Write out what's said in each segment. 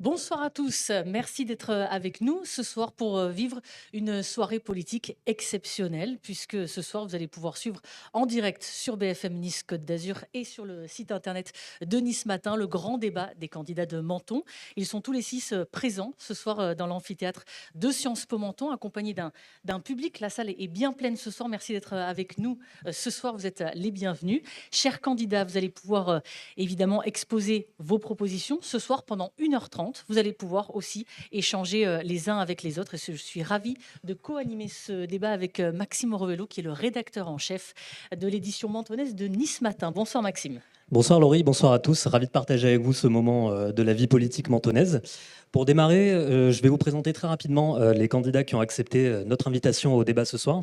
Bonsoir à tous, merci d'être avec nous ce soir pour vivre une soirée politique exceptionnelle, puisque ce soir vous allez pouvoir suivre en direct sur BFM Nice Côte d'Azur et sur le site internet de Nice Matin le grand débat des candidats de Menton. Ils sont tous les six présents ce soir dans l'amphithéâtre de Sciences Po Menton, accompagnés d'un public. La salle est bien pleine ce soir, merci d'être avec nous ce soir, vous êtes les bienvenus. Chers candidats, vous allez pouvoir évidemment exposer vos propositions ce soir pendant 1h30. Vous allez pouvoir aussi échanger les uns avec les autres. Et je suis ravie de co-animer ce débat avec Maxime Revello, qui est le rédacteur en chef de l'édition mentonnaise de Nice Matin. Bonsoir Maxime. Bonsoir Laurie, bonsoir à tous. Ravi de partager avec vous ce moment de la vie politique mentonnaise. Pour démarrer, je vais vous présenter très rapidement les candidats qui ont accepté notre invitation au débat ce soir.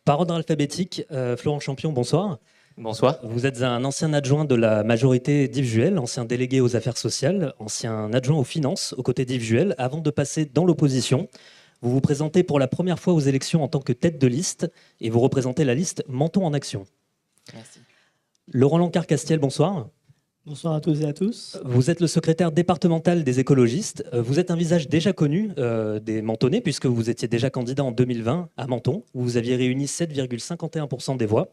Par ordre alphabétique, Florent Champion, bonsoir. Bonsoir. Vous êtes un ancien adjoint de la majorité d'Yves Juel, ancien délégué aux affaires sociales, ancien adjoint aux finances aux côtés d'Yves Juel, avant de passer dans l'opposition. Vous vous présentez pour la première fois aux élections en tant que tête de liste et vous représentez la liste Menton en Action. Merci. Laurent Lancard-Castiel, bonsoir. Bonsoir à tous et à tous. Vous êtes le secrétaire départemental des écologistes. Vous êtes un visage déjà connu des Mentonnais, puisque vous étiez déjà candidat en 2020 à Menton, où vous aviez réuni 7,51% des voix.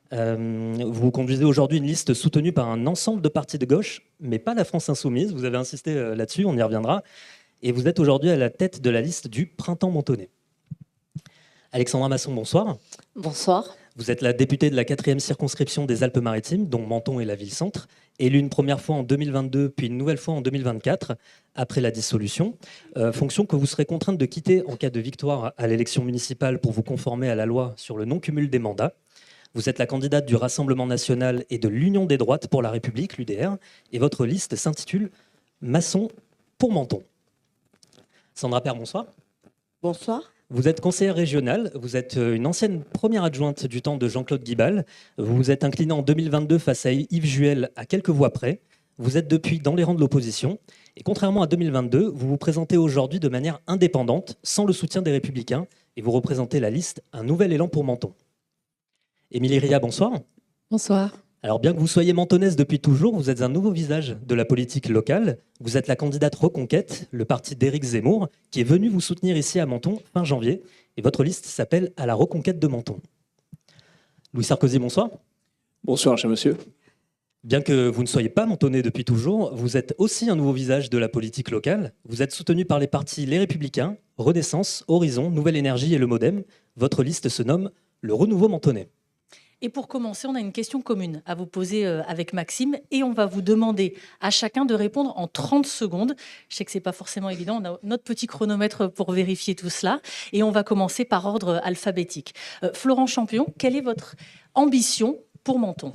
Vous conduisez aujourd'hui une liste soutenue par un ensemble de partis de gauche, mais pas la France Insoumise. Vous avez insisté là-dessus, on y reviendra. Et vous êtes aujourd'hui à la tête de la liste du Printemps Mentonnais. Alexandra Masson, bonsoir. Bonsoir. Vous êtes la députée de la 4e circonscription des Alpes-Maritimes, dont Menton est la ville-centre, élue une première fois en 2022, puis une nouvelle fois en 2024, après la dissolution. Fonction que vous serez contrainte de quitter en cas de victoire à l'élection municipale pour vous conformer à la loi sur le non-cumul des mandats. Vous êtes la candidate du Rassemblement national et de l'Union des droites pour la République, l'UDR, et votre liste s'intitule Masson pour Menton. Sandra Père, bonsoir. Bonsoir. Vous êtes conseillère régionale, vous êtes une ancienne première adjointe du temps de Jean-Claude Guibal. Vous vous êtes inclinée en 2022 face à Yves Juel à quelques voix près. Vous êtes depuis dans les rangs de l'opposition. Et contrairement à 2022, vous vous présentez aujourd'hui de manière indépendante, sans le soutien des Républicains, et vous représentez la liste Un nouvel élan pour Menton. Émilie Ria, bonsoir. Bonsoir. Alors bien que vous soyez mentonnaise depuis toujours, vous êtes un nouveau visage de la politique locale. Vous êtes la candidate Reconquête, le parti d'Éric Zemmour, qui est venu vous soutenir ici à Menton fin janvier. Et votre liste s'appelle À la Reconquête de Menton. Louis Sarkozy, bonsoir. Bonsoir, cher monsieur. Bien que vous ne soyez pas mentonnais depuis toujours, vous êtes aussi un nouveau visage de la politique locale. Vous êtes soutenu par les partis Les Républicains, Renaissance, Horizon, Nouvelle Énergie et le Modem. Votre liste se nomme Le Renouveau Mentonnais. Et pour commencer, on a une question commune à vous poser avec Maxime et on va vous demander à chacun de répondre en 30 secondes. Je sais que c'est pas forcément évident, on a notre petit chronomètre pour vérifier tout cela et on va commencer par ordre alphabétique. Florent Champion, quelle est votre ambition pour Menton ?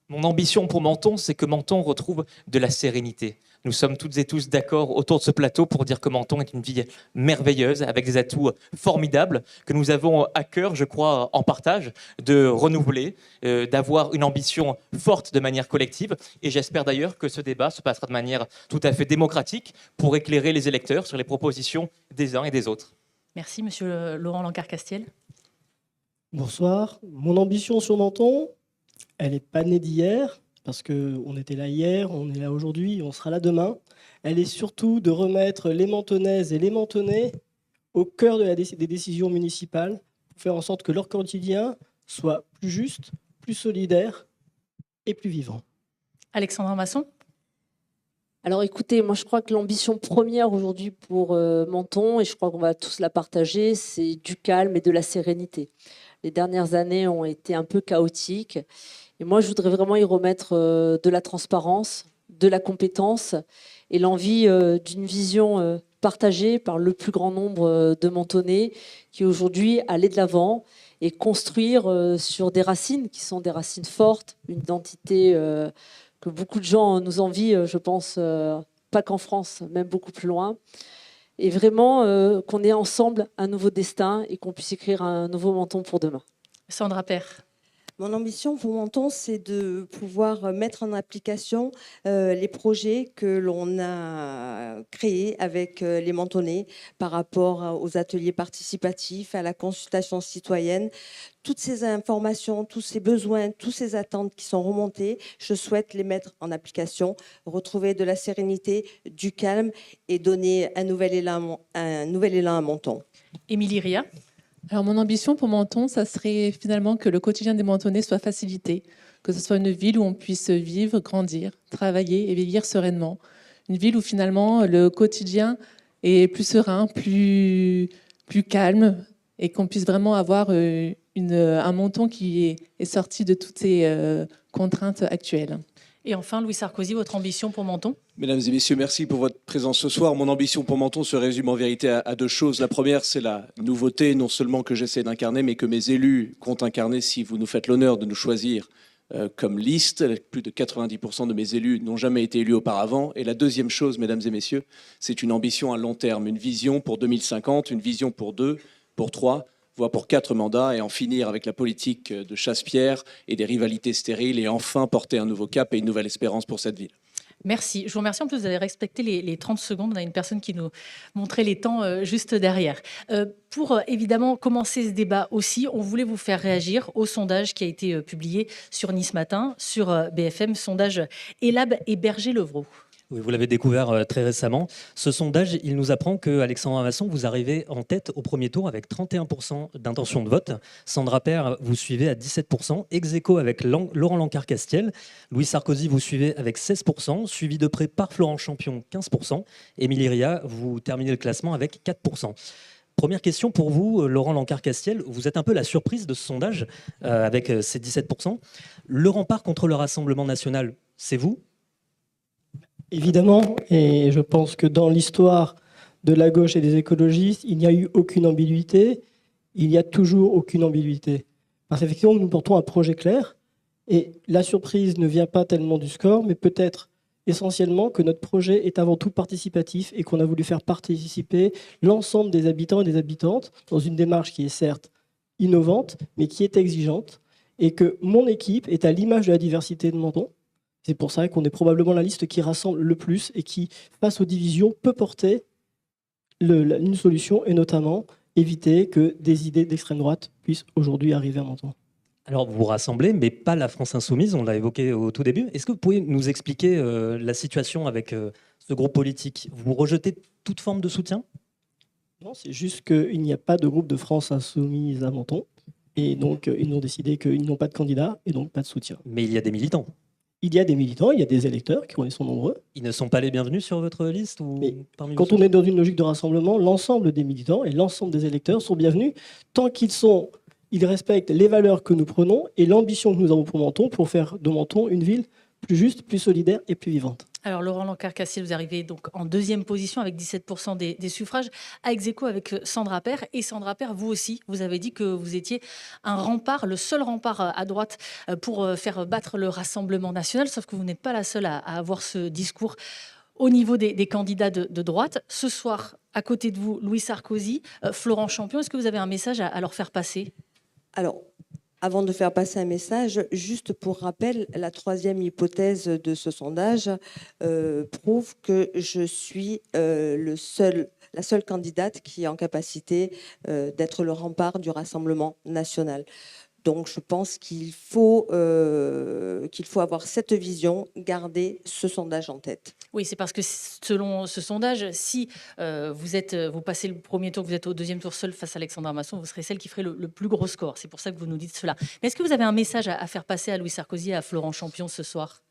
Mon ambition pour Menton, c'est que Menton retrouve de la sérénité. Nous sommes toutes et tous d'accord autour de ce plateau pour dire que Menton est une ville merveilleuse, avec des atouts formidables, que nous avons à cœur, je crois, en partage, de renouveler, d'avoir une ambition forte de manière collective. Et j'espère d'ailleurs que ce débat se passera de manière tout à fait démocratique pour éclairer les électeurs sur les propositions des uns et des autres. Merci, monsieur Laurent Lancard-Castiel. Bonsoir. Mon ambition sur Menton, elle n'est pas née d'hier, parce qu'on était là hier, on est là aujourd'hui, on sera là demain. Elle est surtout de remettre les Mentonnaises et les Mentonnais au cœur des décisions municipales, pour faire en sorte que leur quotidien soit plus juste, plus solidaire et plus vivant. Alexandra Masson. Alors écoutez, moi je crois que l'ambition première aujourd'hui pour Menton, et je crois qu'on va tous la partager, c'est du calme et de la sérénité. Les dernières années ont été un peu chaotiques. Et moi, je voudrais vraiment y remettre de la transparence, de la compétence et l'envie d'une vision partagée par le plus grand nombre de Mentonnais qui aujourd'hui aller de l'avant et construire sur des racines qui sont des racines fortes, une identité que beaucoup de gens nous envient, je pense, pas qu'en France, même beaucoup plus loin. Et vraiment qu'on ait ensemble un nouveau destin et qu'on puisse écrire un nouveau Menton pour demain. Sandra Père. Mon ambition pour Menton, c'est de pouvoir mettre en application les projets que l'on a créés avec les Mentonnais par rapport aux ateliers participatifs, à la consultation citoyenne. Toutes ces informations, tous ces besoins, toutes ces attentes qui sont remontées, je souhaite les mettre en application, retrouver de la sérénité, du calme et donner un nouvel élan à Menton. Émilie Ria. Alors, mon ambition pour Menton, ça serait finalement que le quotidien des Mentonnais soit facilité, que ce soit une ville où on puisse vivre, grandir, travailler et vieillir sereinement. Une ville où finalement le quotidien est plus serein, plus calme et qu'on puisse vraiment avoir un Menton qui est sorti de toutes ces contraintes actuelles. Et enfin, Louis Sarkozy, votre ambition pour Menton? Mesdames et messieurs, merci pour votre présence ce soir. Mon ambition pour Menton se résume en vérité à deux choses. La première, c'est la nouveauté, non seulement que j'essaie d'incarner, mais que mes élus comptent incarner si vous nous faites l'honneur de nous choisir comme liste. Plus de 90% de mes élus n'ont jamais été élus auparavant. Et la deuxième chose, mesdames et messieurs, c'est une ambition à long terme, une vision pour 2050, une vision pour 2, pour 3, voire pour 4 mandats, et en finir avec la politique de chasse-pierre et des rivalités stériles, et enfin porter un nouveau cap et une nouvelle espérance pour cette ville. Merci. Je vous remercie. En plus, vous avez respecté les 30 secondes. On a une personne qui nous montrait les temps juste derrière. Pour évidemment commencer ce débat aussi, on voulait vous faire réagir au sondage qui a été publié sur Nice Matin, sur BFM, sondage Elab et Berger-Levrault. Oui, vous l'avez découvert très récemment. Ce sondage, il nous apprend que Alexandra Masson, vous arrivez en tête au premier tour avec 31% d'intention de vote. Sandra Peire, vous suivez à 17%. Ex aequo avec Laurent Lancard-Castiel. Louis Sarkozy, vous suivez avec 16%, suivi de près par Florent Champion, 15%. Émilie Ria, vous terminez le classement avec 4%. Première question pour vous, Laurent Lancard-Castiel. Vous êtes un peu la surprise de ce sondage avec ces 17%. Le rempart contre le Rassemblement national, c'est vous ? Évidemment, et je pense que dans l'histoire de la gauche et des écologistes, il n'y a eu aucune ambiguïté, il n'y a toujours aucune ambiguïté. Parce qu'effectivement, nous portons un projet clair, et la surprise ne vient pas tellement du score, mais peut-être essentiellement que notre projet est avant tout participatif et qu'on a voulu faire participer l'ensemble des habitants et des habitantes dans une démarche qui est certes innovante, mais qui est exigeante, et que mon équipe est à l'image de la diversité de Menton. C'est pour ça qu'on est probablement la liste qui rassemble le plus et qui, face aux divisions, peut porter une solution et notamment éviter que des idées d'extrême droite puissent aujourd'hui arriver à Menton. Alors, vous vous rassemblez, mais pas la France Insoumise, on l'a évoqué au tout début. Est-ce que vous pouvez nous expliquer la situation avec ce groupe politique? Vous rejetez toute forme de soutien? Non, c'est juste qu'il n'y a pas de groupe de France Insoumise à Menton. Et donc, ils ont décidé qu'ils n'ont pas de candidat et donc pas de soutien. Mais il y a des militants. Il y a des militants, il y a des électeurs qui sont nombreux. Ils ne sont pas les bienvenus sur votre liste ou Mais parmi quand vous? on est dans une logique de rassemblement, l'ensemble des militants et l'ensemble des électeurs sont bienvenus tant ils respectent les valeurs que nous prenons et l'ambition que nous avons pour Menton pour faire de Menton une ville plus juste, plus solidaire et plus vivante. Alors, Laurent Lancard-Castiel, vous arrivez donc en deuxième position avec 17% des suffrages, à ex aequo avec Sandra Peire. Et Sandra Peire, vous aussi, vous avez dit que vous étiez un rempart, le seul rempart à droite pour faire battre le Rassemblement national, sauf que vous n'êtes pas la seule à avoir ce discours au niveau des candidats de droite. Ce soir, à côté de vous, Louis Sarkozy, Florent Champion, est-ce que vous avez un message à leur faire passer? Alors, avant de faire passer un message, juste pour rappel, la troisième hypothèse de ce sondage prouve que je suis la seule candidate qui est en capacité d'être le rempart du Rassemblement national. Donc, je pense qu'il faut avoir cette vision, garder ce sondage en tête. Oui, c'est parce que selon ce sondage, si vous passez le premier tour, que vous êtes au deuxième tour seul face à Alexandra Masson, vous serez celle qui ferait le plus gros score. C'est pour ça que vous nous dites cela. Mais est-ce que vous avez un message à faire passer à Louis Sarkozy et à Florent Champion ce soir?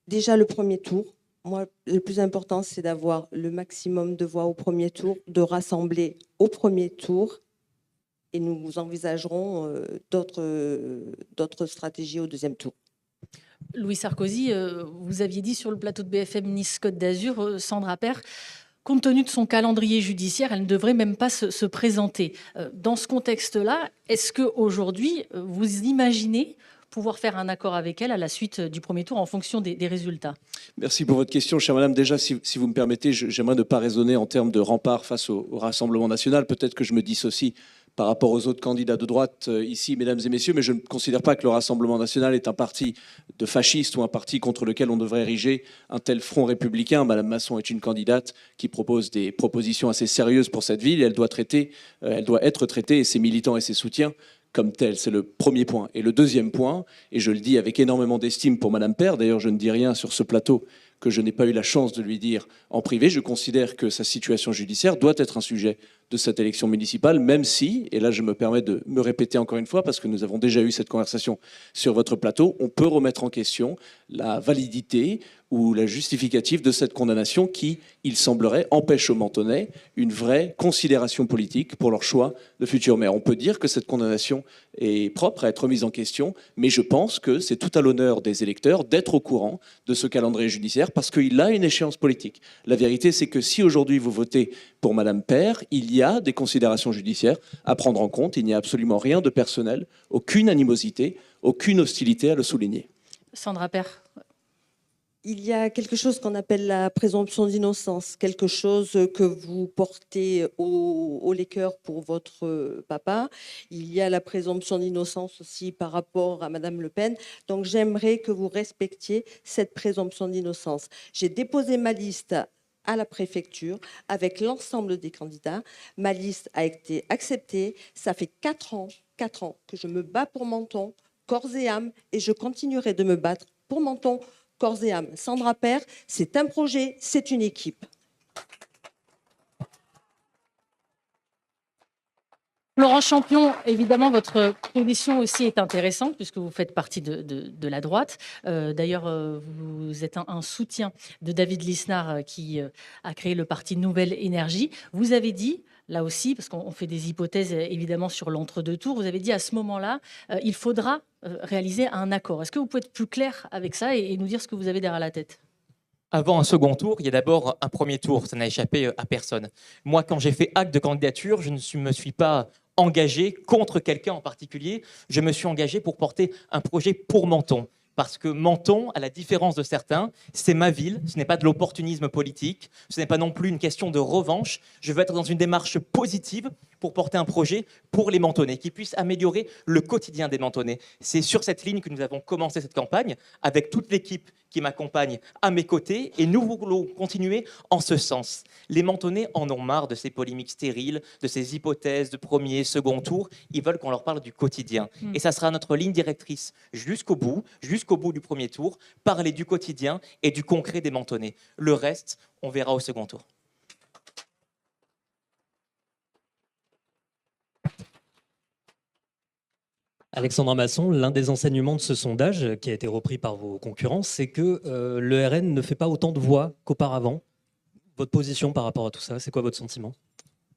Déjà, le premier tour. Moi, le plus important, c'est d'avoir le maximum de voix au premier tour, de rassembler au premier tour. Et nous envisagerons d'autres stratégies au deuxième tour. Louis Sarkozy, vous aviez dit sur le plateau de BFM Nice Côte d'Azur, Sandra Peire, compte tenu de son calendrier judiciaire, elle ne devrait même pas se présenter. Dans ce contexte-là, est-ce qu'aujourd'hui, vous imaginez pouvoir faire un accord avec elle à la suite du premier tour en fonction des résultats? Merci pour votre question, chère madame. Déjà, si vous me permettez, j'aimerais ne pas raisonner en termes de rempart face au Rassemblement national. Peut-être que je me dissocie par rapport aux autres candidats de droite ici, mesdames et messieurs, mais je ne considère pas que le Rassemblement national est un parti de fascistes ou un parti contre lequel on devrait ériger un tel front républicain. Madame Masson est une candidate qui propose des propositions assez sérieuses pour cette ville et elle doit être traitée, et ses militants et ses soutiens, comme tel. C'est le premier point. Et le deuxième point, et je le dis avec énormément d'estime pour Madame Père, d'ailleurs je ne dis rien sur ce plateau que je n'ai pas eu la chance de lui dire en privé, je considère que sa situation judiciaire doit être un sujet de cette élection municipale, même si, et là je me permets de me répéter encore une fois, parce que nous avons déjà eu cette conversation sur votre plateau, on peut remettre en question la validité ou la justificative de cette condamnation qui, il semblerait, empêche aux Mentonnais une vraie considération politique pour leur choix de futur maire. On peut dire que cette condamnation est propre à être remise en question, mais je pense que c'est tout à l'honneur des électeurs d'être au courant de ce calendrier judiciaire parce qu'il a une échéance politique. La vérité, c'est que si aujourd'hui vous votez pour Madame Père, il y a des considérations judiciaires à prendre en compte. Il n'y a absolument rien de personnel, aucune animosité, aucune hostilité à le souligner. Sandra Père. Il y a quelque chose qu'on appelle la présomption d'innocence, quelque chose que vous portez au cœur pour votre papa. Il y a la présomption d'innocence aussi par rapport à Madame Le Pen. Donc j'aimerais que vous respectiez cette présomption d'innocence. J'ai déposé ma liste à la préfecture avec l'ensemble des candidats. Ma liste a été acceptée. Ça fait 4 ans que je me bats pour Menton, corps et âme, et je continuerai de me battre pour Menton, corps et âme. Sandra Père, c'est un projet, c'est une équipe. Laurent Champion, évidemment, votre position aussi est intéressante puisque vous faites partie de la droite. D'ailleurs, vous êtes un soutien de David Lisnard qui a créé le parti Nouvelle Énergie. Vous avez dit, là aussi, parce qu'on fait des hypothèses évidemment sur l'entre-deux tours, vous avez dit à ce moment-là, il faudra réaliser un accord. Est-ce que vous pouvez être plus clair avec ça et nous dire ce que vous avez derrière la tête ? Avant un second tour, il y a d'abord un premier tour. Ça n'a échappé à personne. Moi, quand j'ai fait acte de candidature, je ne me suis pas engagé contre quelqu'un en particulier. Je me suis engagé pour porter un projet pour Menton. Parce que Menton, à la différence de certains, c'est ma ville, ce n'est pas de l'opportunisme politique, ce n'est pas non plus une question de revanche. Je veux être dans une démarche positive pour porter un projet pour les Mentonnais, qui puisse améliorer le quotidien des Mentonnais. C'est sur cette ligne que nous avons commencé cette campagne, avec toute l'équipe qui m'accompagne à mes côtés, et nous voulons continuer en ce sens. Les Mentonnais en ont marre de ces polémiques stériles, de ces hypothèses de premier, second tour. Ils veulent qu'on leur parle du quotidien. Et ça sera notre ligne directrice jusqu'au bout du premier tour, parler du quotidien et du concret des Mentonnais. Le reste, on verra au second tour. Alexandra Masson, l'un des enseignements de ce sondage, qui a été repris par vos concurrents, c'est que le RN ne fait pas autant de voix qu'auparavant. Votre position par rapport à tout ça, c'est quoi votre sentiment ?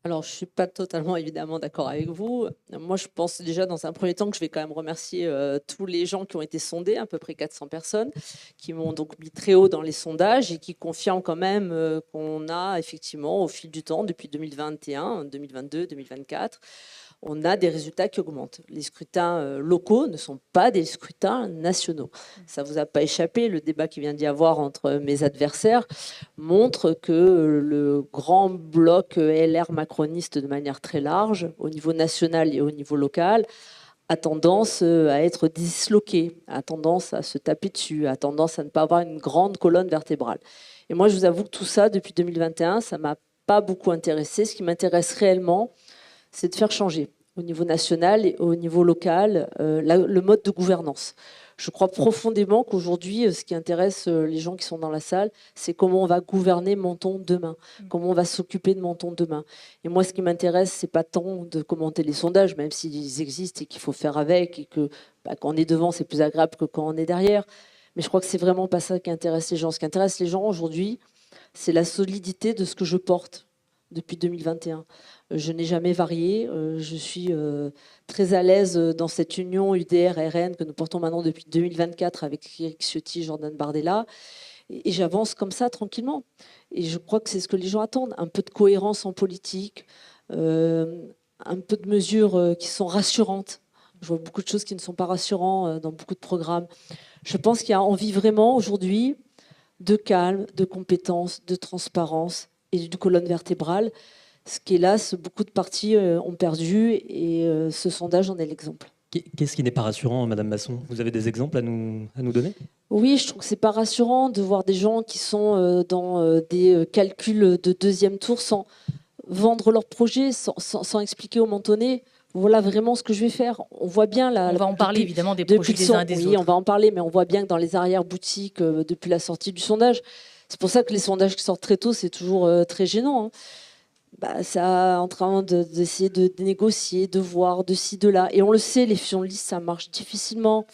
Alors, je ne suis pas totalement évidemment d'accord avec vous. Moi, je pense déjà dans un premier temps que je vais quand même remercier tous les gens qui ont été sondés, à peu près 400 personnes, qui m'ont donc mis très haut dans les sondages et qui confirment quand même qu'on a effectivement, au fil du temps, depuis 2021, 2022, 2024, on a des résultats qui augmentent. Les scrutins locaux ne sont pas des scrutins nationaux. Ça ne vous a pas échappé, le débat qui vient d'y avoir entre mes adversaires montre que le grand bloc LR macroniste de manière très large, au niveau national et au niveau local, a tendance à être disloqué, a tendance à se taper dessus, a tendance à ne pas avoir une grande colonne vertébrale. Et moi, je vous avoue que tout ça, depuis 2021, ça ne m'a pas beaucoup intéressé. Ce qui m'intéresse réellement, c'est de faire changer au niveau national et au niveau local le mode de gouvernance. Je crois profondément qu'aujourd'hui, ce qui intéresse les gens qui sont dans la salle, c'est comment on va gouverner Menton demain, comment on va s'occuper de Menton demain. Et moi, ce qui m'intéresse, c'est pas tant de commenter les sondages, même s'ils existent et qu'il faut faire avec, et que quand on est devant, c'est plus agréable que quand on est derrière. Mais je crois que c'est vraiment pas ça qui intéresse les gens. Ce qui intéresse les gens aujourd'hui, c'est la solidité de ce que je porte depuis 2021. Je n'ai jamais varié. Je suis très à l'aise dans cette union UDR-RN que nous portons maintenant depuis 2024 avec Éric Ciotti, Jordan Bardella. Et j'avance comme ça tranquillement. Et je crois que c'est ce que les gens attendent. Un peu de cohérence en politique, un peu de mesures qui sont rassurantes. Je vois beaucoup de choses qui ne sont pas rassurantes dans beaucoup de programmes. Je pense qu'il y a envie vraiment aujourd'hui de calme, de compétence, de transparence et d'une colonne vertébrale. Ce qu'hélas, beaucoup de partis ont perdu et ce sondage en est l'exemple. Qu'est-ce qui n'est pas rassurant, Madame Masson? Vous avez des exemples à nous donner? Oui, je trouve que c'est pas rassurant de voir des gens qui sont dans des calculs de deuxième tour sans vendre leur projet, sans expliquer aux Mentonnais, voilà vraiment ce que je vais faire. On voit bien On va en parler évidemment des projets des uns et des oui, autres. on va en parler, mais on voit bien que dans les arrière-boutiques, depuis la sortie du sondage, c'est pour ça que les sondages qui sortent très tôt, c'est toujours très gênant. Hein. Ça en train d'essayer de négocier, de voir, de ci, de là. Et on le sait, les fusions de liste, ça marche difficilement.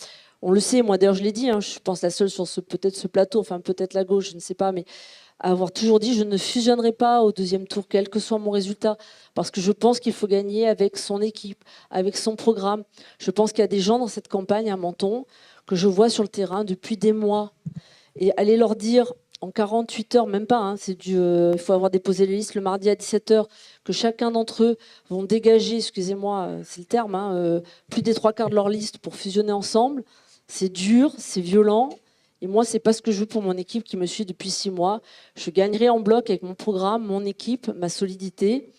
On le sait, moi d'ailleurs je l'ai dit, hein, je pense la seule sur peut-être ce plateau, enfin peut-être la gauche, je ne sais pas, mais avoir toujours dit je ne fusionnerai pas au deuxième tour, quel que soit mon résultat, parce que je pense qu'il faut gagner avec son équipe, avec son programme. Je pense qu'il y a des gens dans cette campagne à Menton que je vois sur le terrain depuis des mois. Et aller leur dire en 48 heures, même pas, hein, il faut avoir déposé les listes le mardi à 17h, que chacun d'entre eux vont dégager, excusez-moi, c'est le terme, hein, plus des 3/4 de leur liste pour fusionner ensemble. C'est dur, c'est violent. Et moi, c'est pas ce que je veux pour mon équipe qui me suit depuis 6 mois. Je gagnerai en bloc avec mon programme, mon équipe, ma solidité.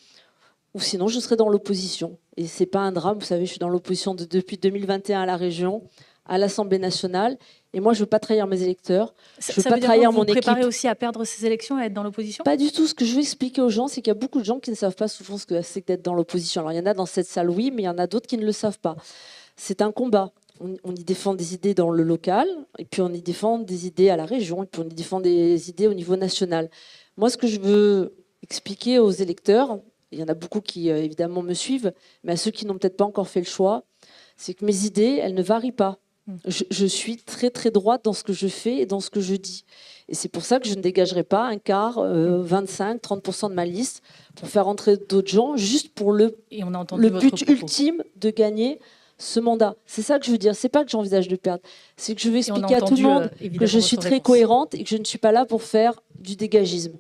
Ou sinon, je serai dans l'opposition. Et c'est pas un drame. Vous savez, je suis dans l'opposition depuis 2021 à la région, à l'Assemblée nationale. Et moi, je veux pas trahir mes électeurs. Je veux pas trahir mon équipe. Vous préparez aussi à perdre ces élections, à être dans l'opposition? Pas du tout. Ce que je veux expliquer aux gens, c'est qu'il y a beaucoup de gens qui ne savent pas souvent ce que c'est que d'être dans l'opposition. Alors, il y en a dans cette salle, oui, mais il y en a d'autres qui ne le savent pas. C'est un combat. On y défend des idées dans le local, et puis on y défend des idées à la région, et puis on y défend des idées au niveau national. Moi, ce que je veux expliquer aux électeurs, il y en a beaucoup qui évidemment me suivent, mais à ceux qui n'ont peut-être pas encore fait le choix, c'est que mes idées, elles ne varient pas. Je suis très très droite dans ce que je fais et dans ce que je dis. Et c'est pour ça que je ne dégagerai pas un quart, 25-30% de ma liste pour faire entrer d'autres gens, juste pour le but ultime de gagner ce mandat. C'est ça que je veux dire. C'est pas que j'envisage de perdre. C'est que je veux expliquer à tout le monde que je suis très cohérente et que je ne suis pas là pour faire du dégagisme.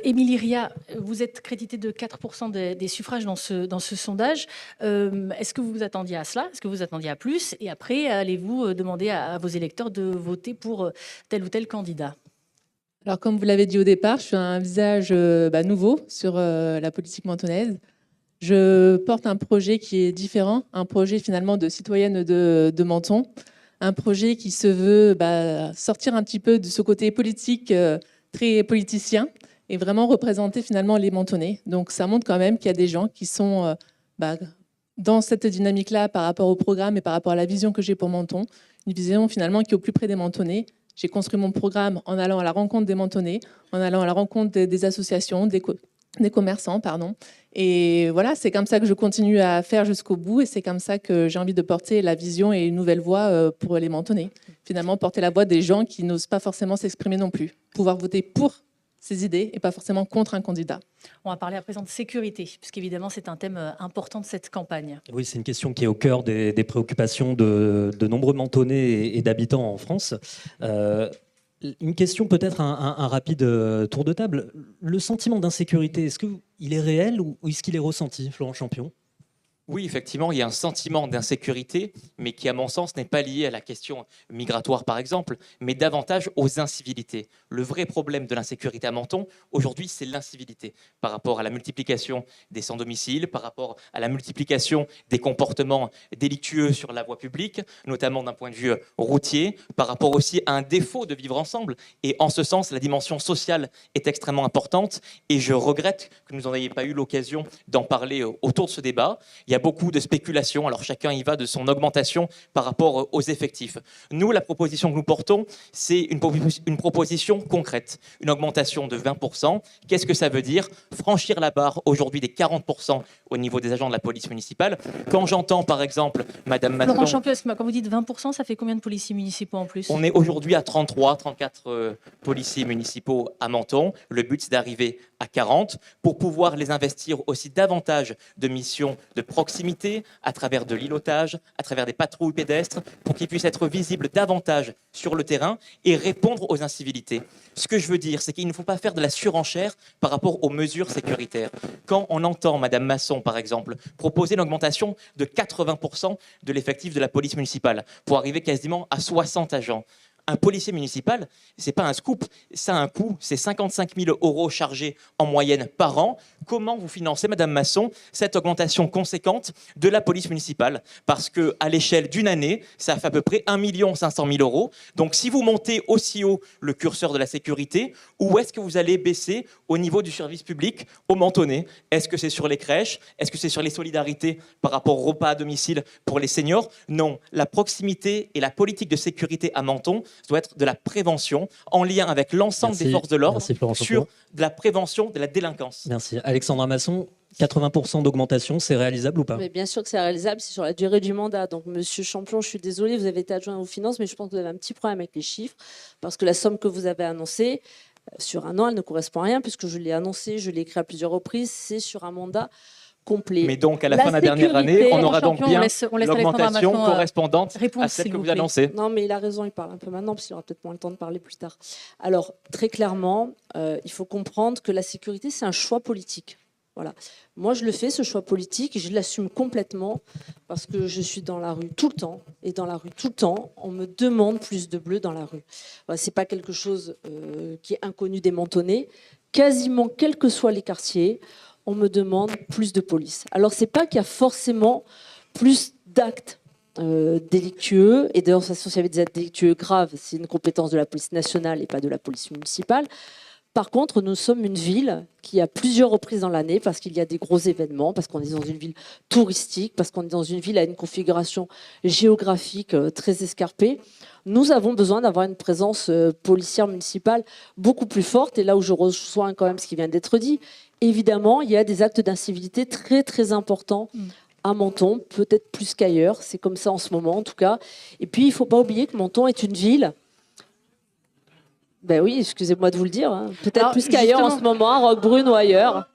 Émilie Ria, vous êtes créditée de 4% des suffrages dans ce sondage. Est-ce que vous vous attendiez à cela? Est-ce que vous vous attendiez à plus? Et après, allez-vous demander à vos électeurs de voter pour tel ou tel candidat? Alors, comme vous l'avez dit au départ, je suis un visage nouveau sur la politique mentonnaise. Je porte un projet qui est différent, un projet finalement de citoyenne de Menton, un projet qui se veut sortir un petit peu de ce côté politique très politicien et vraiment représenter finalement les Mentonnais. Donc ça montre quand même qu'il y a des gens qui sont dans cette dynamique-là par rapport au programme et par rapport à la vision que j'ai pour Menton, une vision finalement qui est au plus près des Mentonnais. J'ai construit mon programme en allant à la rencontre des Mentonnais, en allant à la rencontre des associations, des commerçants, pardon. Et voilà, c'est comme ça que je continue à faire jusqu'au bout et c'est comme ça que j'ai envie de porter la vision et une nouvelle voix pour les Mentonnais. Finalement, porter la voix des gens qui n'osent pas forcément s'exprimer non plus. Pouvoir voter pour ces idées et pas forcément contre un candidat. On va parler à présent de sécurité, puisqu'évidemment c'est un thème important de cette campagne. Oui, c'est une question qui est au cœur des préoccupations de nombreux Mentonnais et d'habitants en France. Une question, peut-être un rapide tour de table. Le sentiment d'insécurité, est-ce qu'il est réel ou est-ce qu'il est ressenti, Florent Champion? Oui, effectivement, il y a un sentiment d'insécurité, mais qui, à mon sens, n'est pas lié à la question migratoire, par exemple, mais davantage aux incivilités. Le vrai problème de l'insécurité à Menton, aujourd'hui, c'est l'incivilité par rapport à la multiplication des sans-domicile, par rapport à la multiplication des comportements délictueux sur la voie publique, notamment d'un point de vue routier, par rapport aussi à un défaut de vivre ensemble. Et en ce sens, la dimension sociale est extrêmement importante, et je regrette que nous n'ayons pas eu l'occasion d'en parler autour de ce débat. Il y a beaucoup de spéculations, alors chacun y va de son augmentation par rapport aux effectifs. Nous, la proposition que nous portons, c'est une proposition concrète, une augmentation de 20%. Qu'est-ce que ça veut dire? Franchir la barre aujourd'hui des 40% au niveau des agents de la police municipale. Quand j'entends par exemple Madame Masson... Laurent Champion, quand vous dites 20%, ça fait combien de policiers municipaux en plus? On est aujourd'hui à 33, 34 policiers municipaux à Menton. Le but, c'est d'arriver à 40 pour pouvoir les investir aussi davantage de missions de proximité à travers de l'îlotage, à travers des patrouilles pédestres, pour qu'ils puissent être visibles davantage sur le terrain et répondre aux incivilités. Ce que je veux dire, c'est qu'il ne faut pas faire de la surenchère par rapport aux mesures sécuritaires. Quand on entend Madame Masson, par exemple, proposer une augmentation de 80% de l'effectif de la police municipale pour arriver quasiment à 60 agents, Un policier municipal, c'est pas un scoop, ça a un coût, c'est 55 000 € chargés en moyenne par an. Comment vous financez, Madame Masson, cette augmentation conséquente de la police municipale? Parce qu'à l'échelle d'une année, ça fait à peu près 1 500 000 €. Donc si vous montez aussi haut le curseur de la sécurité, où est-ce que vous allez baisser au niveau du service public au Mentonnais? Est-ce que c'est sur les crèches? Est-ce que c'est sur les solidarités par rapport au repas à domicile pour les seniors? Non, la proximité et la politique de sécurité à Menton doit être de la prévention en lien avec l'ensemble des forces de l'ordre sur de la prévention de la délinquance. Merci. Alexandra Masson, 80% d'augmentation, c'est réalisable ou pas? Mais bien sûr que c'est réalisable, c'est sur la durée du mandat. Donc, Monsieur Champion, je suis désolée, vous avez été adjoint aux finances, mais je pense que vous avez un petit problème avec les chiffres, parce que la somme que vous avez annoncée, sur un an, elle ne correspond à rien, puisque je l'ai annoncé, je l'ai écrit à plusieurs reprises, c'est sur un mandat complet. Mais donc, à la fin de la dernière année, on aura donc bien on laisse l'augmentation correspondante répondre, à celle s'il que vous vous plaît. annoncez. Non, mais il a raison, il parle un peu maintenant, parce qu'il aura peut-être moins le temps de parler plus tard. Alors, très clairement, il faut comprendre que la sécurité, c'est un choix politique. Voilà. Moi, je le fais, ce choix politique, et je l'assume complètement, parce que je suis dans la rue tout le temps, et dans la rue tout le temps, on me demande plus de bleu dans la rue. Voilà, c'est pas quelque chose qui est inconnu des Mentonnais. Quasiment, quels que soient les quartiers, on me demande plus de police. Alors, c'est pas qu'il y a forcément plus d'actes délictueux, et d'ailleurs, de toute façon, s'il y avait des actes délictueux graves, c'est une compétence de la police nationale et pas de la police municipale. Par contre, nous sommes une ville qui a plusieurs reprises dans l'année, parce qu'il y a des gros événements, parce qu'on est dans une ville touristique, parce qu'on est dans une ville à une configuration géographique très escarpée. Nous avons besoin d'avoir une présence policière municipale beaucoup plus forte. Et là où je rejoins quand même ce qui vient d'être dit, évidemment, il y a des actes d'incivilité très, très importants à Menton, peut-être plus qu'ailleurs. C'est comme ça en ce moment, en tout cas. Et puis, il ne faut pas oublier que Menton est une ville... Ben oui, excusez-moi de vous le dire. Hein. Peut-être plus qu'ailleurs en ce moment, à Roquebrune ou ailleurs.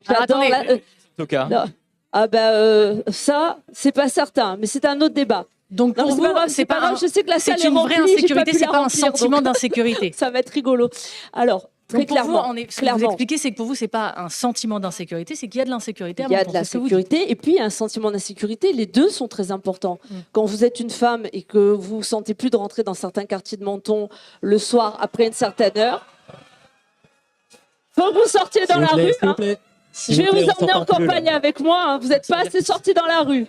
J'adore En tout cas. Ah ben ça, c'est pas certain, mais c'est un autre débat. Donc pour vous, c'est pas grave. Je sais que la salle c'est une vraie insécurité, c'est pas un sentiment donc d'insécurité. ça va être rigolo. Alors, très Donc pour clairement, vous, ce que vous expliquez, c'est que pour vous, c'est pas un sentiment d'insécurité, c'est qu'il y a de l'insécurité. il y a de la sécurité et puis il y a un sentiment d'insécurité. Les deux sont très importants. Quand vous êtes une femme et que vous vous sentez plus de rentrer dans certains quartiers de Menton le soir après une certaine heure, faut que vous sortiez dans la rue. Hein. Je vais vous emmener en campagne avec moi. Hein. Vous n'êtes pas assez sortis dans la rue.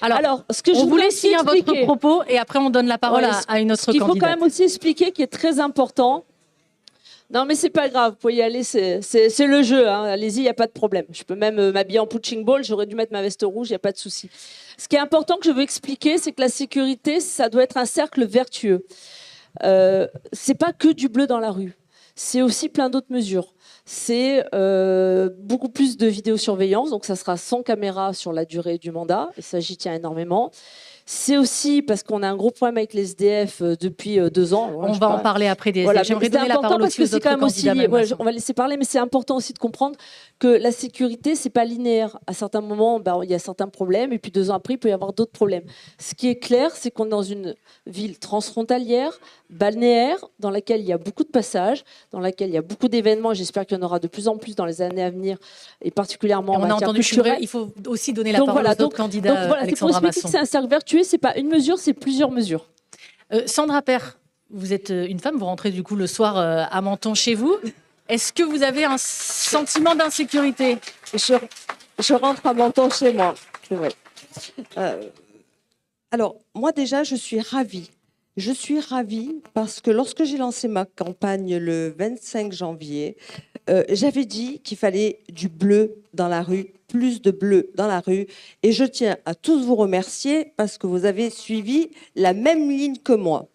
Alors, ce que je voulais finir votre propos et après on donne la parole à une autre candidate. Ce qu'il faut quand même aussi expliquer, qui est très important. Non, mais c'est pas grave, vous pouvez y aller, c'est le jeu. Hein. Allez-y, il n'y a pas de problème. Je peux même m'habiller en punching ball, j'aurais dû mettre ma veste rouge, il n'y a pas de souci. Ce qui est important que je veux expliquer, c'est que la sécurité, ça doit être un cercle vertueux. C'est pas que du bleu dans la rue, c'est aussi plein d'autres mesures. C'est beaucoup plus de vidéosurveillance, donc ça sera sans caméra sur la durée du mandat, et ça j'y tiens énormément. C'est aussi parce qu'on a un gros problème avec les SDF depuis 2 ans. On va en parler après des SDF. Voilà, j'aimerais donner la parole aussi aux autres candidats. On va laisser parler, mais c'est important aussi de comprendre que la sécurité, c'est pas linéaire. À certains moments, il y a certains problèmes, et puis 2 ans après, il peut y avoir d'autres problèmes. Ce qui est clair, c'est qu'on est dans une ville transfrontalière, balnéaire, dans laquelle il y a beaucoup de passages, dans laquelle il y a beaucoup d'événements, et j'espère qu'il y en aura de plus en plus dans les années à venir, et particulièrement en matière culturelle. Il faut aussi donner la parole aux autres candidats. Donc voilà, c'est pour expliquer que c'est un cercle vertueux, c'est pas une mesure, c'est plusieurs mesures. Sandra Père, vous êtes une femme, vous rentrez du coup le soir à Menton chez vous. Est-ce que vous avez un sentiment d'insécurité? Je rentre à Menton chez moi. Ouais. Alors, moi déjà, je suis ravie. Je suis ravie parce que lorsque j'ai lancé ma campagne le 25 janvier, j'avais dit qu'il fallait du bleu dans la rue, plus de bleu dans la rue. Et je tiens à tous vous remercier parce que vous avez suivi la même ligne que moi.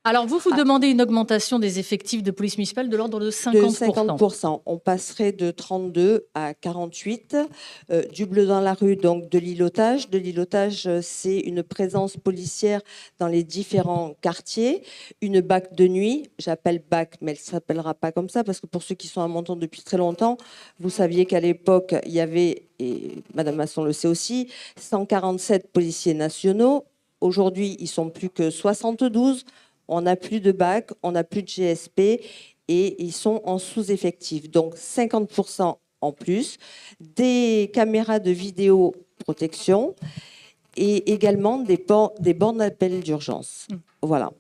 Alors, vous demandez une augmentation des effectifs de police municipale de l'ordre de 50%. De 50%. On passerait de 32 à 48. Du bleu dans la rue, donc de l'îlotage. De l'îlotage, c'est une présence policière dans les différents quartiers. Une BAC de nuit, j'appelle BAC, mais elle ne s'appellera pas comme ça, parce que pour ceux qui sont à Menton depuis très longtemps, vous saviez qu'à l'époque, il y avait, et Madame Masson le sait aussi, 147 policiers nationaux. Aujourd'hui, ils sont plus que 72. On n'a plus de BAC, on n'a plus de GSP et ils sont en sous-effectif. Donc 50% en plus. Des caméras de vidéoprotection et également des bornes d'appel d'urgence. Voilà.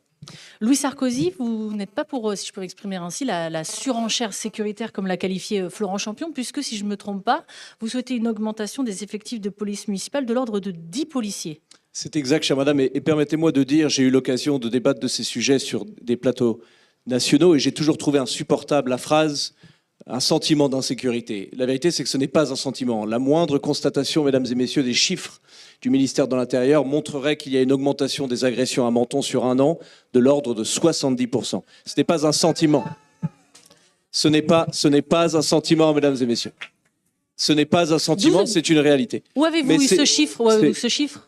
Louis Sarkozy, vous n'êtes pas pour, si je peux m'exprimer ainsi, la surenchère sécuritaire comme l'a qualifié Florent Champion, puisque si je ne me trompe pas, vous souhaitez une augmentation des effectifs de police municipale de l'ordre de 10 policiers. C'est exact, chère madame. Et permettez-moi de dire, j'ai eu l'occasion de débattre de ces sujets sur des plateaux nationaux et j'ai toujours trouvé insupportable la phrase « un sentiment d'insécurité ». La vérité, c'est que ce n'est pas un sentiment. La moindre constatation, mesdames et messieurs, des chiffres du ministère de l'Intérieur montrerait qu'il y a une augmentation des agressions à Menton sur un an de l'ordre de 70%. Ce n'est pas un sentiment. Ce n'est pas un sentiment, mesdames et messieurs. Ce n'est pas un sentiment, c'est une réalité. Où avez-vous eu ce chiffre?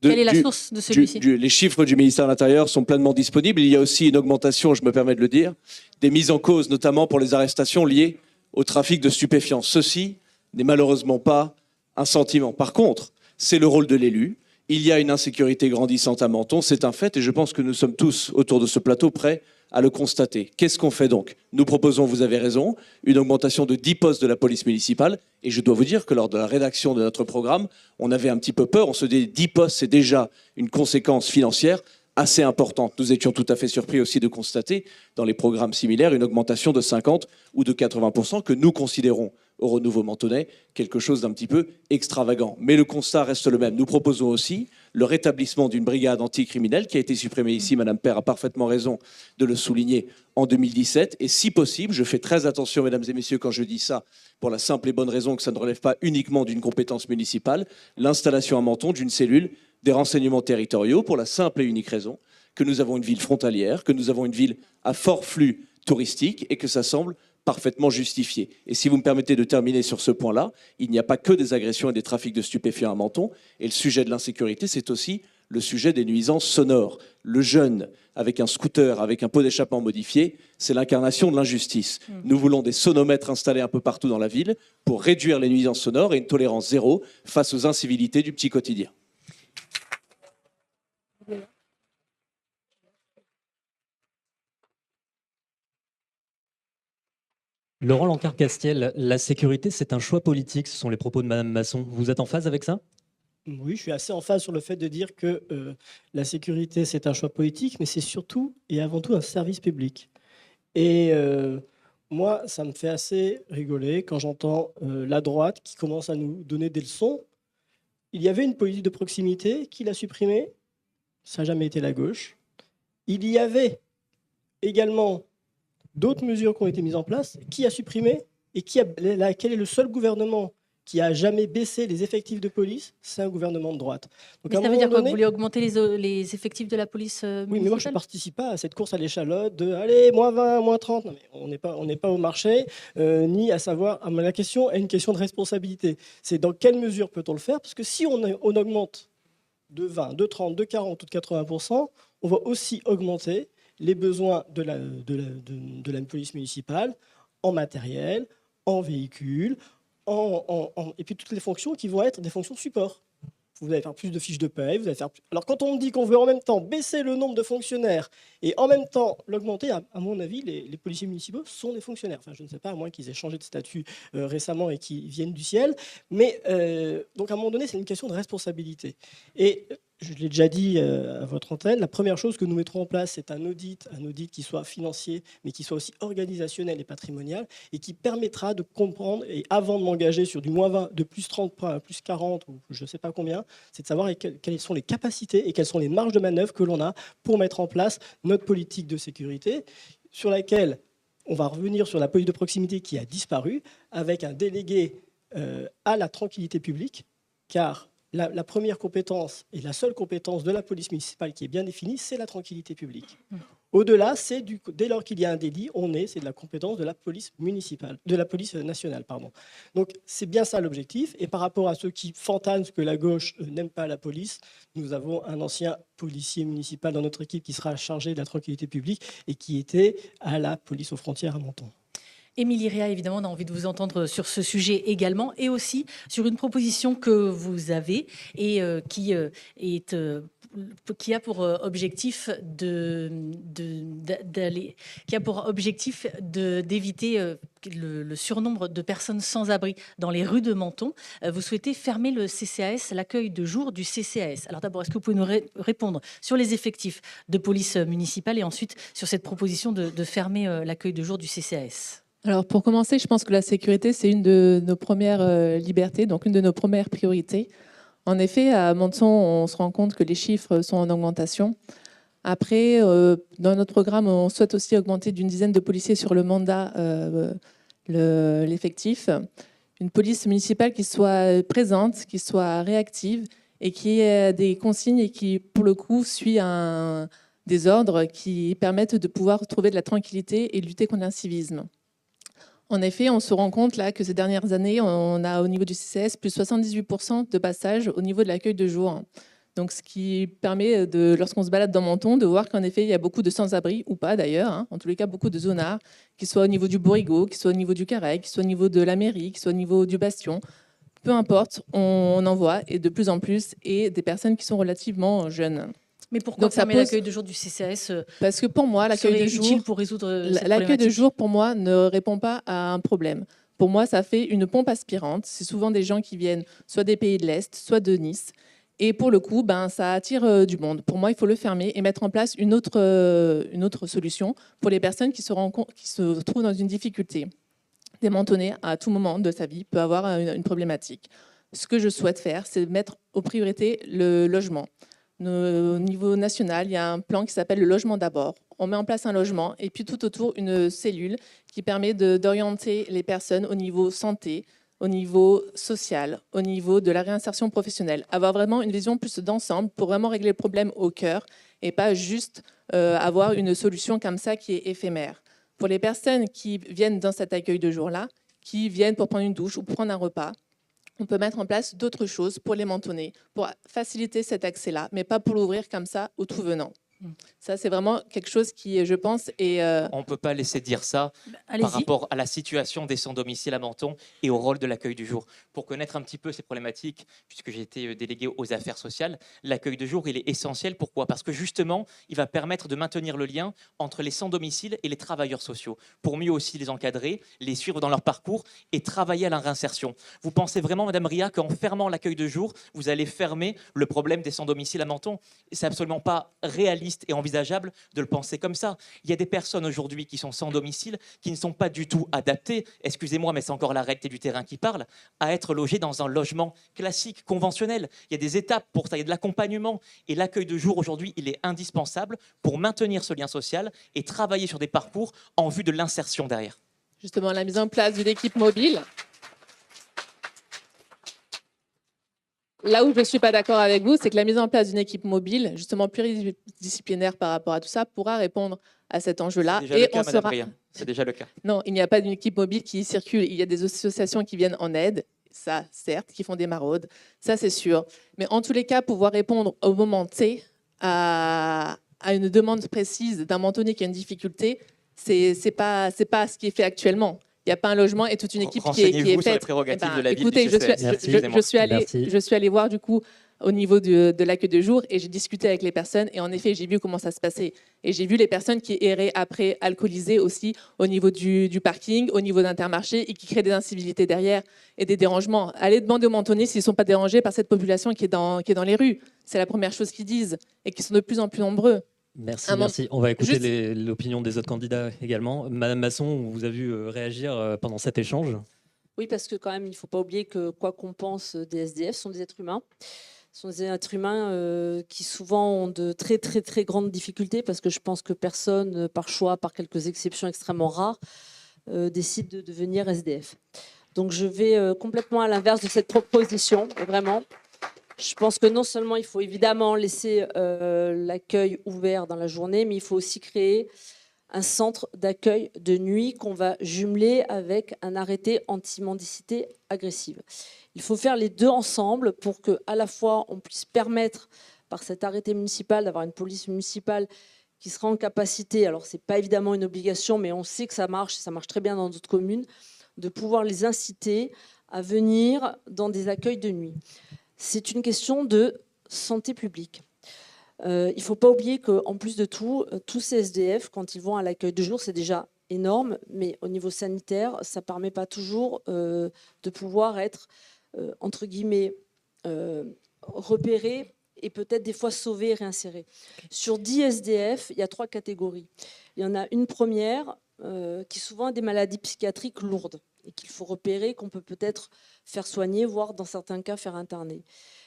Quelle est la source de celui-ci? Les chiffres du ministère de l'Intérieur sont pleinement disponibles. Il y a aussi une augmentation, je me permets de le dire, des mises en cause, notamment pour les arrestations liées au trafic de stupéfiants. Ceci n'est malheureusement pas un sentiment. Par contre, c'est le rôle de l'élu. Il y a une insécurité grandissante à Menton, c'est un fait, et je pense que nous sommes tous autour de ce plateau prêts à le constater. Qu'est-ce qu'on fait donc? Nous proposons, vous avez raison, une augmentation de 10 postes de la police municipale. Et je dois vous dire que lors de la rédaction de notre programme, on avait un petit peu peur. On se dit 10 postes, c'est déjà une conséquence financière assez importante. Nous étions tout à fait surpris aussi de constater dans les programmes similaires une augmentation de 50 ou de 80% que nous considérons au Renouveau Mentonnais quelque chose d'un petit peu extravagant. Mais le constat reste le même. Nous proposons aussi le rétablissement d'une brigade anticriminelle qui a été supprimée ici. Madame Père a parfaitement raison de le souligner en 2017. Et si possible, je fais très attention, mesdames et messieurs, quand je dis ça, pour la simple et bonne raison que ça ne relève pas uniquement d'une compétence municipale, l'installation à Menton d'une cellule des renseignements territoriaux pour la simple et unique raison que nous avons une ville frontalière, que nous avons une ville à fort flux touristique et que ça semble parfaitement justifié. Et si vous me permettez de terminer sur ce point-là, il n'y a pas que des agressions et des trafics de stupéfiants à Menton. Et le sujet de l'insécurité, c'est aussi le sujet des nuisances sonores. Le jeune, avec un scooter, avec un pot d'échappement modifié, c'est l'incarnation de l'injustice. Nous voulons des sonomètres installés un peu partout dans la ville pour réduire les nuisances sonores et une tolérance zéro face aux incivilités du petit quotidien. Laurent Lancard-Castiel, la sécurité, c'est un choix politique, ce sont les propos de Madame Masson. Vous êtes en phase avec ça? Oui, je suis assez en phase sur le fait de dire que la sécurité, c'est un choix politique, mais c'est surtout et avant tout un service public. Et moi, ça me fait assez rigoler quand j'entends la droite qui commence à nous donner des leçons. Il y avait une politique de proximité, qui l'a supprimée? Ça n'a jamais été la gauche. Il y avait également d'autres mesures qui ont été mises en place. Qui a supprimé? Et quel est le seul gouvernement qui a jamais baissé les effectifs de police? C'est un gouvernement de droite. Donc, Mais ça veut dire quoi? Vous voulez augmenter les effectifs de la police municipale? Oui, mais moi je ne participe pas à cette course à l'échalote de allez, moins 20, moins 30. Non, mais on n'est pas au marché, ni à savoir. La question est une question de responsabilité. C'est dans quelle mesure peut-on le faire? Parce que si on augmente de 20, de 30, de 40 ou de 80%, on va aussi augmenter les besoins de la police municipale en matériel, en véhicules, et puis toutes les fonctions qui vont être des fonctions de support. Vous allez faire plus de fiches de paie, vous allez faire... Alors quand on me dit qu'on veut en même temps baisser le nombre de fonctionnaires et en même temps l'augmenter, à mon avis, les policiers municipaux sont des fonctionnaires. Enfin, je ne sais pas, à moins qu'ils aient changé de statut récemment et qu'ils viennent du ciel. Mais donc à un moment donné, c'est une question de responsabilité. Et je l'ai déjà dit à votre antenne, la première chose que nous mettrons en place, c'est un audit qui soit financier, mais qui soit aussi organisationnel et patrimonial, et qui permettra de comprendre, et avant de m'engager sur du moins 20, de plus 30 à plus 40, ou je ne sais pas combien, c'est de savoir quelles sont les capacités et quelles sont les marges de manœuvre que l'on a pour mettre en place notre politique de sécurité, sur laquelle on va revenir sur la police de proximité qui a disparu, avec un délégué à la tranquillité publique, car la première compétence et la seule compétence de la police municipale qui est bien définie, c'est la tranquillité publique. Au-delà, dès lors qu'il y a un délit, c'est de la compétence de la police municipale, de la police nationale, pardon. Donc c'est bien ça l'objectif. Et par rapport à ceux qui fantasment que la gauche n'aime pas la police, nous avons un ancien policier municipal dans notre équipe qui sera chargé de la tranquillité publique et qui était à la police aux frontières à Menton. Émilie Réa, évidemment, on a envie de vous entendre sur ce sujet également, et aussi sur une proposition que vous avez et qui a pour objectif d'éviter le surnombre de personnes sans abri dans les rues de Menton. Vous souhaitez fermer le CCAS, l'accueil de jour du CCAS. Alors d'abord, est-ce que vous pouvez nous répondre sur les effectifs de police municipale et ensuite sur cette proposition de fermer l'accueil de jour du CCAS? Alors pour commencer, je pense que la sécurité, c'est une de nos premières libertés, donc une de nos premières priorités. En effet, à Menton, on se rend compte que les chiffres sont en augmentation. Après, dans notre programme, on souhaite aussi augmenter d'une dizaine de policiers sur le mandat l'effectif. Une police municipale qui soit présente, qui soit réactive et qui ait des consignes et qui, pour le coup, suit des ordres qui permettent de pouvoir trouver de la tranquillité et lutter contre l'incivisme. En effet, on se rend compte là que ces dernières années, on a au niveau du CCS plus 78% de passages au niveau de l'accueil de jour. Donc, ce qui permet, lorsqu'on se balade dans Menton, de voir qu'en effet, il y a beaucoup de sans-abri, ou pas d'ailleurs, en tous les cas, beaucoup de zonards, qui soient au niveau du Bourrigot, qui soient au niveau du Carré, qui soient au niveau de la mairie, qui soient au niveau du Bastion. Peu importe, on en voit, et de plus en plus, et des personnes qui sont relativement jeunes. Mais pourquoi fermer l'accueil de jour du CCAS Parce que pour moi, l'accueil de jour, utile pour résoudre cette l'accueil de problématique. jour, pour moi, ne répond pas à un problème. Pour moi, ça fait une pompe aspirante. C'est souvent des gens qui viennent soit des pays de l'Est, soit de Nice. Et pour le coup, ça attire du monde. Pour moi, il faut le fermer et mettre en place une autre solution pour les personnes qui se trouvent dans une difficulté. Des Mentonnais, à tout moment de sa vie, peut avoir une problématique. Ce que je souhaite faire, c'est mettre aux priorités le logement. Au niveau national, il y a un plan qui s'appelle le logement d'abord. On met en place un logement et puis tout autour, une cellule qui permet d'orienter les personnes au niveau santé, au niveau social, au niveau de la réinsertion professionnelle. Avoir vraiment une vision plus d'ensemble pour vraiment régler le problème au cœur et pas juste avoir une solution comme ça qui est éphémère. Pour les personnes qui viennent dans cet accueil de jour-là, qui viennent pour prendre une douche ou pour prendre un repas, on peut mettre en place d'autres choses pour les Mentonnais, pour faciliter cet accès-là, mais pas pour l'ouvrir comme ça au tout venant. Ça, c'est vraiment quelque chose qui, je pense, est... On ne peut pas laisser dire ça par rapport à la situation des sans-domicile à Menton et au rôle de l'accueil du jour. Pour connaître un petit peu ces problématiques, puisque j'ai été délégué aux affaires sociales, l'accueil de jour, il est essentiel. Pourquoi ? Parce que justement, il va permettre de maintenir le lien entre les sans-domicile et les travailleurs sociaux, pour mieux aussi les encadrer, les suivre dans leur parcours et travailler à la réinsertion. Vous pensez vraiment, Madame Ria, qu'en fermant l'accueil de jour, vous allez fermer le problème des sans-domicile à Menton ? C'est absolument pas réaliste et envisageable de le penser comme ça. Il y a des personnes aujourd'hui qui sont sans domicile, qui ne sont pas du tout adaptées, excusez-moi, mais c'est encore la réalité du terrain qui parle, à être logées dans un logement classique, conventionnel. Il y a des étapes pour ça, il y a de l'accompagnement. Et l'accueil de jour aujourd'hui, il est indispensable pour maintenir ce lien social et travailler sur des parcours en vue de l'insertion derrière. Justement, la mise en place d'une équipe mobile. Là où je ne suis pas d'accord avec vous, c'est que la mise en place d'une équipe mobile, justement pluridisciplinaire par rapport à tout ça, pourra répondre à cet enjeu-là. C'est déjà le cas. Non, il n'y a pas d'une équipe mobile qui circule. Il y a des associations qui viennent en aide, ça, certes, qui font des maraudes, ça, c'est sûr. Mais en tous les cas, pouvoir répondre au moment T à une demande précise d'un Mentonné qui a une difficulté, c'est pas ce qui est fait actuellement. Il n'y a pas un logement et toute une équipe qui est faite. Sur les prérogatives de la ville écoutez, du CCAS. je suis allée voir du coup au niveau de l'accueil de jour et j'ai discuté avec les personnes et en effet j'ai vu comment ça se passait et j'ai vu les personnes qui erraient après alcoolisées aussi au niveau du parking, au niveau d'Intermarché et qui créent des incivilités derrière et des dérangements. Allez demander aux Mentonnais s'ils ne sont pas dérangés par cette population qui est dans les rues. C'est la première chose qu'ils disent et qui sont de plus en plus nombreux. Merci. On va écouter l'opinion des autre candidats également. Madame Masson, on vous a vu réagir pendant cet échange. Oui, parce que quand même, il ne faut pas oublier que quoi qu'on pense des SDF, ce sont des êtres humains. Ce sont des êtres humains qui souvent ont de très, très, très grandes difficultés parce que je pense que personne, par choix, par quelques exceptions extrêmement rares, décide de devenir SDF. Donc je vais complètement à l'inverse de cette proposition, vraiment. Je pense que non seulement il faut évidemment laisser l'accueil ouvert dans la journée, mais il faut aussi créer un centre d'accueil de nuit qu'on va jumeler avec un arrêté anti-mendicité agressive. Il faut faire les deux ensemble pour qu'à la fois on puisse permettre par cet arrêté municipal d'avoir une police municipale qui sera en capacité, alors ce n'est pas évidemment une obligation, mais on sait que ça marche très bien dans d'autres communes, de pouvoir les inciter à venir dans des accueils de nuit. C'est une question de santé publique. Il ne faut pas oublier qu'en plus de tout, tous ces SDF, quand ils vont à l'accueil de jour, c'est déjà énorme, mais au niveau sanitaire, ça ne permet pas toujours de pouvoir être, entre guillemets, repérés et peut-être des fois sauvés et réinsérés. Sur 10 SDF, il y a 3 catégories. Il y en a une première qui souvent a des maladies psychiatriques lourdes et qu'il faut repérer, qu'on peut peut-être faire soigner, voire dans certains cas faire interner.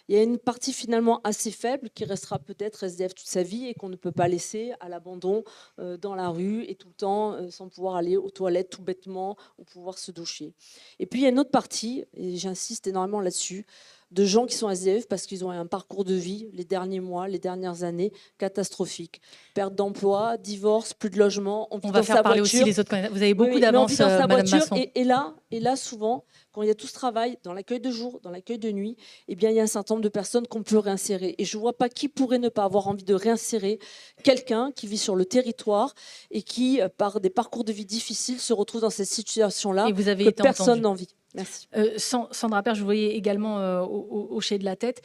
Il y a une partie finalement assez faible qui restera peut-être SDF toute sa vie et qu'on ne peut pas laisser à l'abandon dans la rue et tout le temps sans pouvoir aller aux toilettes tout bêtement ou pouvoir se doucher. Et puis il y a une autre partie, et j'insiste énormément là-dessus, de gens qui sont SDF parce qu'ils ont un parcours de vie, les derniers mois, les dernières années, catastrophiques. Perte d'emploi, divorce, plus de logement. On va faire parler aussi les autres candidats. Vous avez beaucoup d'avance, Madame Masson. Et là, souvent, quand il y a tout ce travail dans l'accueil de jour, dans l'accueil de nuit, eh bien, il y a un certain nombre de personnes qu'on peut réinsérer. Et je ne vois pas qui pourrait ne pas avoir envie de réinsérer quelqu'un qui vit sur le territoire et qui, par des parcours de vie difficiles, se retrouve dans cette situation-là que personne n'a envie. Merci. Sandra Perche, je vous voyais également hocher de la tête.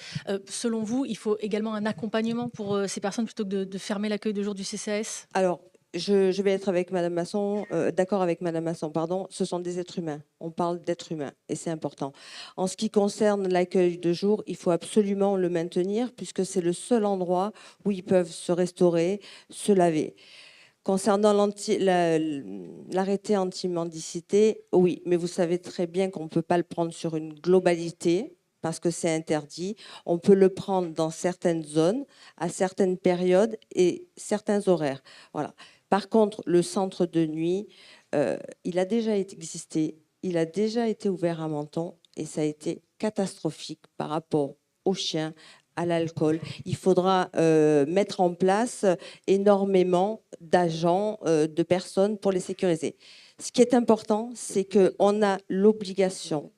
Selon vous, il faut également un accompagnement pour ces personnes plutôt que de fermer l'accueil de jour du CCAS ? Alors, je vais être avec Madame Masson, d'accord avec Madame Masson, pardon. Ce sont des êtres humains. On parle d'êtres humains et c'est important. En ce qui concerne l'accueil de jour, il faut absolument le maintenir puisque c'est le seul endroit où ils peuvent se restaurer, se laver. Concernant l'arrêté anti-mendicité, oui, mais vous savez très bien qu'on ne peut pas le prendre sur une globalité parce que c'est interdit. On peut le prendre dans certaines zones, à certaines périodes et certains horaires. Voilà. Par contre, le centre de nuit, il a déjà existé, il a déjà été ouvert à Menton et ça a été catastrophique par rapport aux chiens, à l'alcool. Il faudra mettre en place énormément d'agents, de personnes pour les sécuriser. Ce qui est important, c'est qu'on a l'obligation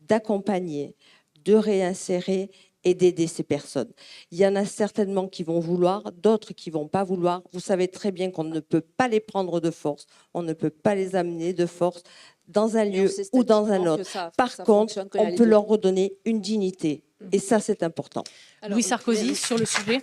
d'accompagner, de réinsérer et d'aider ces personnes. Il y en a certainement qui vont vouloir, d'autres qui ne vont pas vouloir. Vous savez très bien qu'on ne peut pas les prendre de force, on ne peut pas les amener de force dans un lieu ou dans un autre. Par contre, on peut leur redonner une dignité. Et ça, c'est important. Louis Sarkozy, sur le sujet.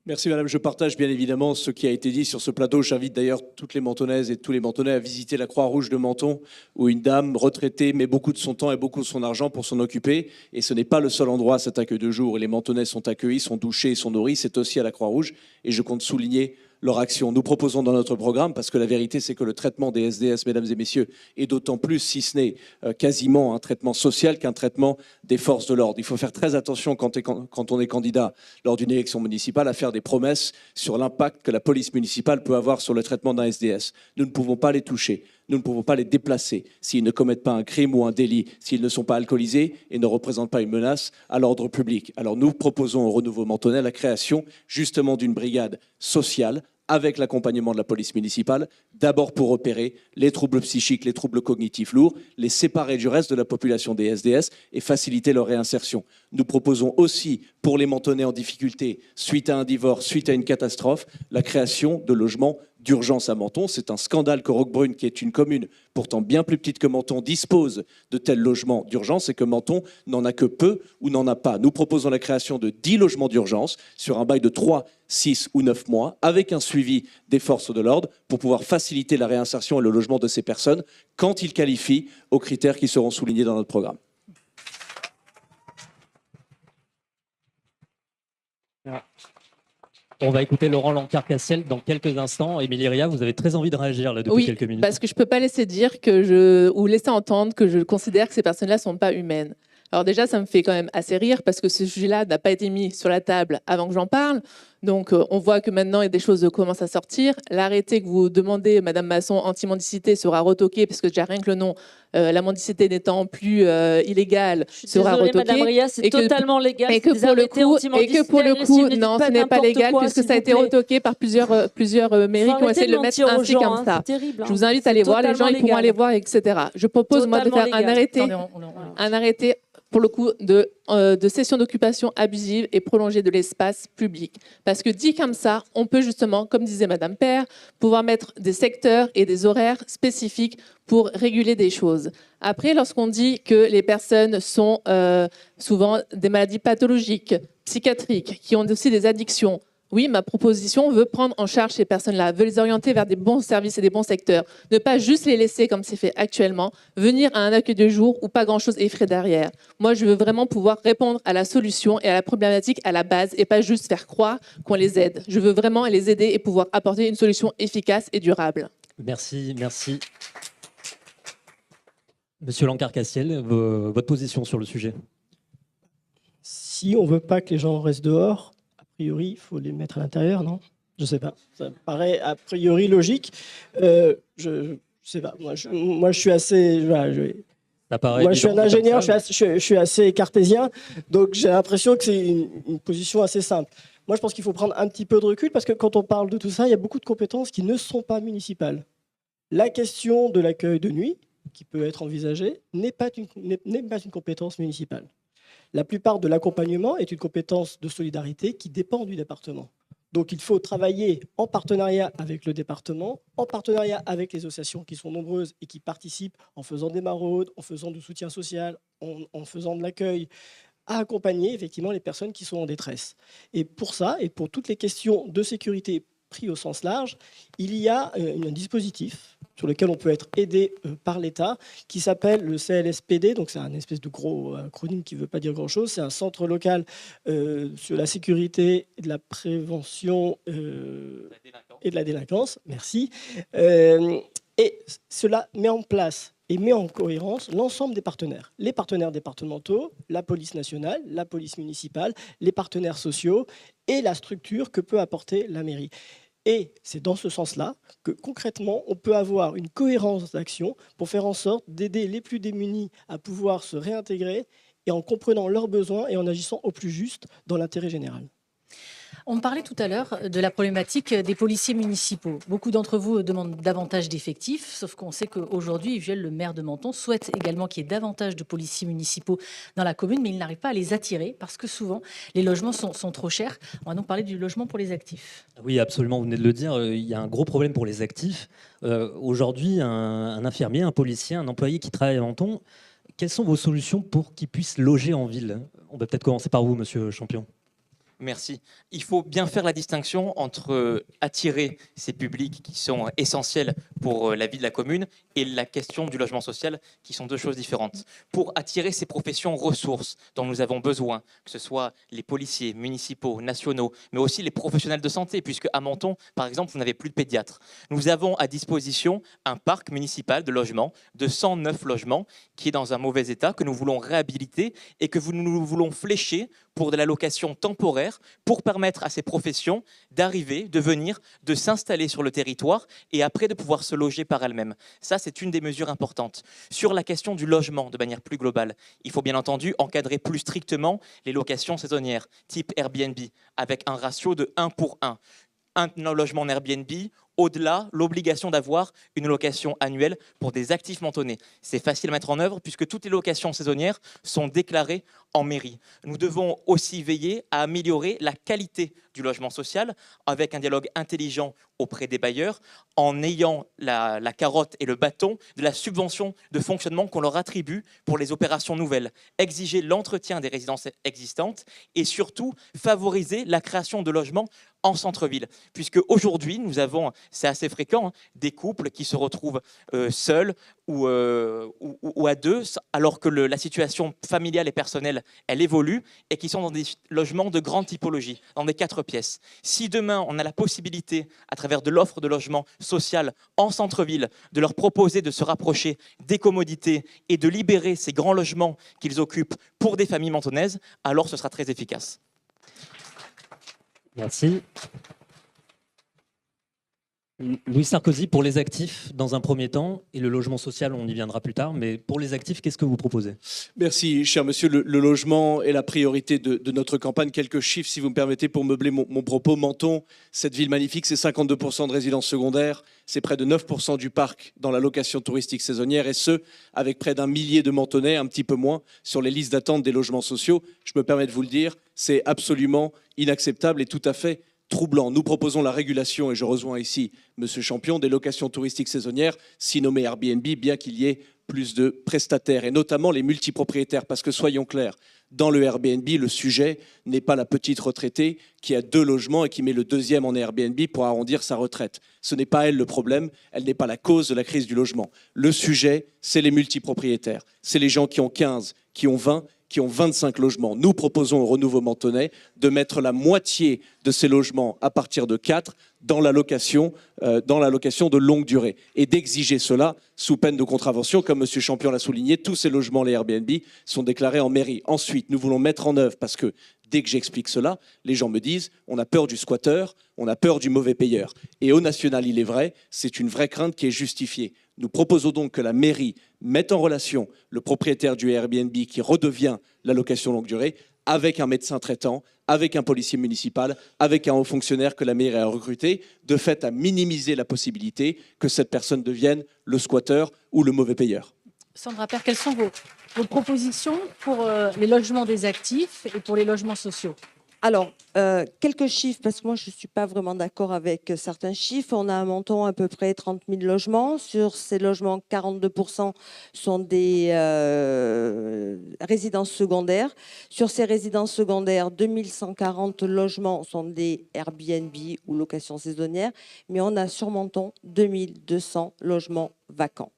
Merci Madame, je partage bien évidemment ce qui a été dit sur ce plateau. J'invite d'ailleurs toutes les Mentonnaises et tous les Mentonnais à visiter la Croix-Rouge de Menton où une dame retraitée met beaucoup de son temps et beaucoup de son argent pour s'en occuper. Et ce n'est pas le seul endroit, cet accueil de jour où les Mentonnais sont accueillis, sont douchés et sont nourris. C'est aussi à la Croix-Rouge et je compte souligner leur action. Nous proposons dans notre programme, parce que la vérité c'est que le traitement des SDS, mesdames et messieurs, est d'autant plus, si ce n'est quasiment un traitement social qu'un traitement des forces de l'ordre. Il faut faire très attention quand on est candidat lors d'une élection municipale à faire des promesses sur l'impact que la police municipale peut avoir sur le traitement d'un SDS. Nous ne pouvons pas les toucher. Nous ne pouvons pas les déplacer s'ils ne commettent pas un crime ou un délit, s'ils ne sont pas alcoolisés et ne représentent pas une menace à l'ordre public. Alors nous proposons au Renouveau Mentonnais la création justement d'une brigade sociale avec l'accompagnement de la police municipale, d'abord pour repérer les troubles psychiques, les troubles cognitifs lourds, les séparer du reste de la population des SDS et faciliter leur réinsertion. Nous proposons aussi, pour les Mentonnais en difficulté, suite à un divorce, suite à une catastrophe, la création de logements d'urgence à Menton. C'est un scandale que Roquebrune, qui est une commune pourtant bien plus petite que Menton, dispose de tels logements d'urgence et que Menton n'en a que peu ou n'en a pas. Nous proposons la création de 10 logements d'urgence sur un bail de 3, 6 ou 9 mois avec un suivi des forces de l'ordre pour pouvoir faciliter la réinsertion et le logement de ces personnes quand ils qualifient aux critères qui seront soulignés dans notre programme. On va écouter Laurent Lancard-Cassiel dans quelques instants. Émilie Ria, vous avez très envie de réagir là depuis quelques minutes. Parce que je ne peux pas laisser dire ou laisser entendre que je considère que ces personnes-là ne sont pas humaines. Alors déjà, ça me fait quand même assez rire parce que ce sujet-là n'a pas été mis sur la table avant que j'en parle. Donc, on voit que maintenant, il y a des choses commencent à sortir. L'arrêté que vous demandez, Madame Masson, anti-mendicité, sera retoqué, parce que déjà rien que le nom, la mendicité n'étant plus illégale, sera retoqué. Madame Ria, c'est totalement légal. Et que pour le coup, non, ce n'est pas légal, puisque ça a été retoqué par plusieurs mairies qui ont essayé de le mettre ainsi comme ça. Je vous invite à aller voir, les gens ils pourront aller voir, etc. Je propose, moi, de faire un arrêté pour le coup, de cession d'occupation abusive et prolongée de l'espace public. Parce que dit comme ça, on peut justement, comme disait Madame Père, pouvoir mettre des secteurs et des horaires spécifiques pour réguler des choses. Après, lorsqu'on dit que les personnes sont souvent des maladies pathologiques, psychiatriques, qui ont aussi des addictions, oui, ma proposition veut prendre en charge ces personnes-là, veut les orienter vers des bons services et des bons secteurs. Ne pas juste les laisser, comme c'est fait actuellement, venir à un accueil de jour où pas grand-chose est fait derrière. Moi, je veux vraiment pouvoir répondre à la solution et à la problématique à la base et pas juste faire croire qu'on les aide. Je veux vraiment les aider et pouvoir apporter une solution efficace et durable. Merci, merci. Monsieur Lancard-Castiel, votre position sur le sujet? Si on ne veut pas que les gens restent dehors, a priori, il faut les mettre à l'intérieur, non? Je ne sais pas. Ça me paraît a priori logique. Je ne sais pas. Moi, je suis assez... Voilà, moi, je suis un ingénieur, je suis assez cartésien, donc j'ai l'impression que c'est une position assez simple. Moi, je pense qu'il faut prendre un petit peu de recul, parce que quand on parle de tout ça, il y a beaucoup de compétences qui ne sont pas municipales. La question de l'accueil de nuit, qui peut être envisagée, n'est pas une compétence municipale. La plupart de l'accompagnement est une compétence de solidarité qui dépend du département. Donc il faut travailler en partenariat avec le département, en partenariat avec les associations qui sont nombreuses et qui participent en faisant des maraudes, en faisant du soutien social, en faisant de l'accueil, à accompagner effectivement les personnes qui sont en détresse. Et pour ça, et pour toutes les questions de sécurité prises au sens large, il y a un dispositif sur lequel on peut être aidé par l'État, qui s'appelle le CLSPD. Donc c'est un espèce de gros acronyme qui ne veut pas dire grand-chose. C'est un centre local sur la sécurité et de la prévention et de la délinquance. Merci. Et cela met en place et met en cohérence l'ensemble des partenaires. Les partenaires départementaux, la police nationale, la police municipale, les partenaires sociaux et la structure que peut apporter la mairie. Et c'est dans ce sens-là que concrètement, on peut avoir une cohérence d'action pour faire en sorte d'aider les plus démunis à pouvoir se réintégrer et en comprenant leurs besoins et en agissant au plus juste dans l'intérêt général. On parlait tout à l'heure de la problématique des policiers municipaux. Beaucoup d'entre vous demandent davantage d'effectifs, sauf qu'on sait qu'aujourd'hui, Yves Juel, le maire de Menton, souhaite également qu'il y ait davantage de policiers municipaux dans la commune, mais il n'arrive pas à les attirer parce que souvent, les logements sont trop chers. On va donc parler du logement pour les actifs. Oui, absolument, vous venez de le dire, il y a un gros problème pour les actifs. Aujourd'hui, un infirmier, un policier, un employé qui travaille à Menton, quelles sont vos solutions pour qu'ils puissent loger en ville? On va peut-être commencer par vous, monsieur Champion. Merci. Il faut bien faire la distinction entre attirer ces publics qui sont essentiels pour la vie de la commune et la question du logement social, qui sont deux choses différentes. Pour attirer ces professions ressources dont nous avons besoin, que ce soit les policiers municipaux, nationaux, mais aussi les professionnels de santé, puisque à Menton, par exemple, vous n'avez plus de pédiatres. Nous avons à disposition un parc municipal de logements, de 109 logements, qui est dans un mauvais état, que nous voulons réhabiliter et que nous voulons flécher pour de la location temporaire, pour permettre à ces professions d'arriver, de venir, de s'installer sur le territoire et après de pouvoir se loger par elles-mêmes. Ça, c'est une des mesures importantes. Sur la question du logement, de manière plus globale, il faut bien entendu encadrer plus strictement les locations saisonnières, type Airbnb, avec un ratio de 1 pour 1. Un logement en Airbnb, au-delà, l'obligation d'avoir une location annuelle pour des actifs mentonnais. C'est facile à mettre en œuvre puisque toutes les locations saisonnières sont déclarées en mairie. Nous devons aussi veiller à améliorer la qualité du logement social avec un dialogue intelligent auprès des bailleurs en ayant la carotte et le bâton de la subvention de fonctionnement qu'on leur attribue pour les opérations nouvelles. Exiger l'entretien des résidences existantes et surtout favoriser la création de logements en centre-ville. Puisque aujourd'hui, nous avons, c'est assez fréquent, des couples qui se retrouvent seuls ou à deux, alors que la situation familiale et personnelle, elle évolue, et qui sont dans des logements de grande typologie, dans des 4 pièces. Si demain, on a la possibilité, à travers de l'offre de logement social en centre-ville, de leur proposer de se rapprocher des commodités et de libérer ces grands logements qu'ils occupent pour des familles mentonnaises, alors ce sera très efficace. Merci. Louis Sarkozy, pour les actifs, dans un premier temps, et le logement social, on y viendra plus tard, mais pour les actifs, qu'est-ce que vous proposez? Merci, cher monsieur. Le logement est la priorité de notre campagne. Quelques chiffres, si vous me permettez, pour meubler mon propos. Menton, cette ville magnifique, c'est 52% de résidences secondaires, c'est près de 9% du parc dans la location touristique saisonnière, et ce, avec près d'1 millier de Mentonnais, un petit peu moins, sur les listes d'attente des logements sociaux. Je me permets de vous le dire, c'est absolument inacceptable et tout à fait troublant. Nous proposons la régulation, et je rejoins ici Monsieur Champion, des locations touristiques saisonnières, si nommées Airbnb, bien qu'il y ait plus de prestataires, et notamment les multipropriétaires, parce que soyons clairs, dans le Airbnb, le sujet n'est pas la petite retraitée qui a 2 logements et qui met le 2e en Airbnb pour arrondir sa retraite. Ce n'est pas elle le problème, elle n'est pas la cause de la crise du logement. Le sujet, c'est les multipropriétaires, c'est les gens qui ont 15, qui ont 20, qui ont 25 logements. Nous proposons au Renouveau Mentonnais de mettre la moitié de ces logements à partir de 4 dans la location de longue durée et d'exiger cela sous peine de contravention. Comme M. Champion l'a souligné, tous ces logements, les Airbnb, sont déclarés en mairie. Ensuite, nous voulons mettre en œuvre, parce que dès que j'explique cela, les gens me disent on a peur du squatteur, on a peur du mauvais payeur. Et au national, il est vrai, c'est une vraie crainte qui est justifiée. Nous proposons donc que la mairie mette en relation le propriétaire du Airbnb qui redevient la location longue durée avec un médecin traitant, avec un policier municipal, avec un haut fonctionnaire que la mairie a recruté, de fait à minimiser la possibilité que cette personne devienne le squatteur ou le mauvais payeur. Sandra Père, quelles sont vos propositions pour les logements des actifs et pour les logements sociaux? Alors, quelques chiffres, parce que moi, je ne suis pas vraiment d'accord avec certains chiffres. On a à Menton à peu près 30 000 logements. Sur ces logements, 42% sont des résidences secondaires. Sur ces résidences secondaires, 2140 logements sont des Airbnb ou locations saisonnières. Mais on a sur Menton 2200 logements vacants.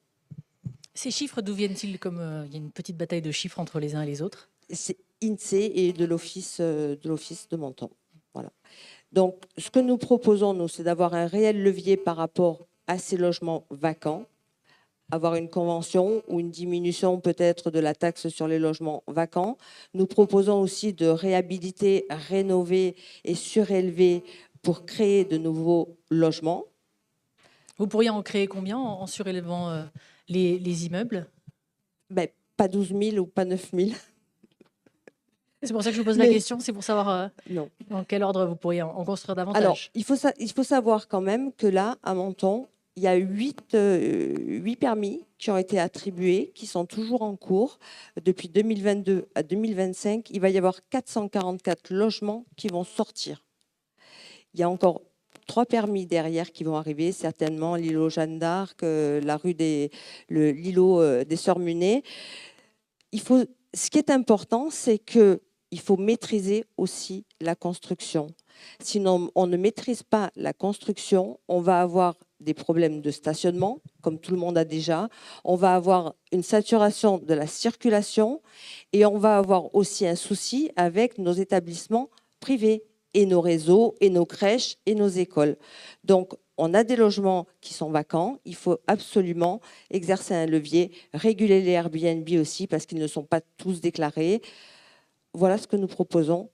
Ces chiffres, d'où viennent-ils? Comme il y a une petite bataille de chiffres entre les uns et les autres. C'est INSEE et de l'Office de Menton. Voilà. Donc, ce que nous proposons, nous, c'est d'avoir un réel levier par rapport à ces logements vacants, avoir une convention ou une diminution peut-être de la taxe sur les logements vacants. Nous proposons aussi de réhabiliter, rénover et surélever pour créer de nouveaux logements. Vous pourriez en créer combien en surélevant les immeubles? Ben, pas 12 000 ou pas 9 000. C'est pour ça que je vous pose la question, c'est pour savoir Non. dans quel ordre vous pourriez en construire davantage. Alors, il faut savoir quand même que là, à Menton, il y a 8 permis qui ont été attribués, qui sont toujours en cours. Depuis 2022 à 2025, il va y avoir 444 logements qui vont sortir. Il y a encore 3 permis derrière qui vont arriver, certainement l'îlot Jeanne d'Arc, la rue l'îlot des Sœurs Munet. Ce qui est important, c'est qu'il faut maîtriser aussi la construction. Sinon, on ne maîtrise pas la construction, on va avoir des problèmes de stationnement, comme tout le monde a déjà. On va avoir une saturation de la circulation et on va avoir aussi un souci avec nos établissements privés et nos réseaux et nos crèches et nos écoles. Donc, on a des logements qui sont vacants. Il faut absolument exercer un levier, réguler les Airbnb aussi parce qu'ils ne sont pas tous déclarés. Voilà ce que nous proposons.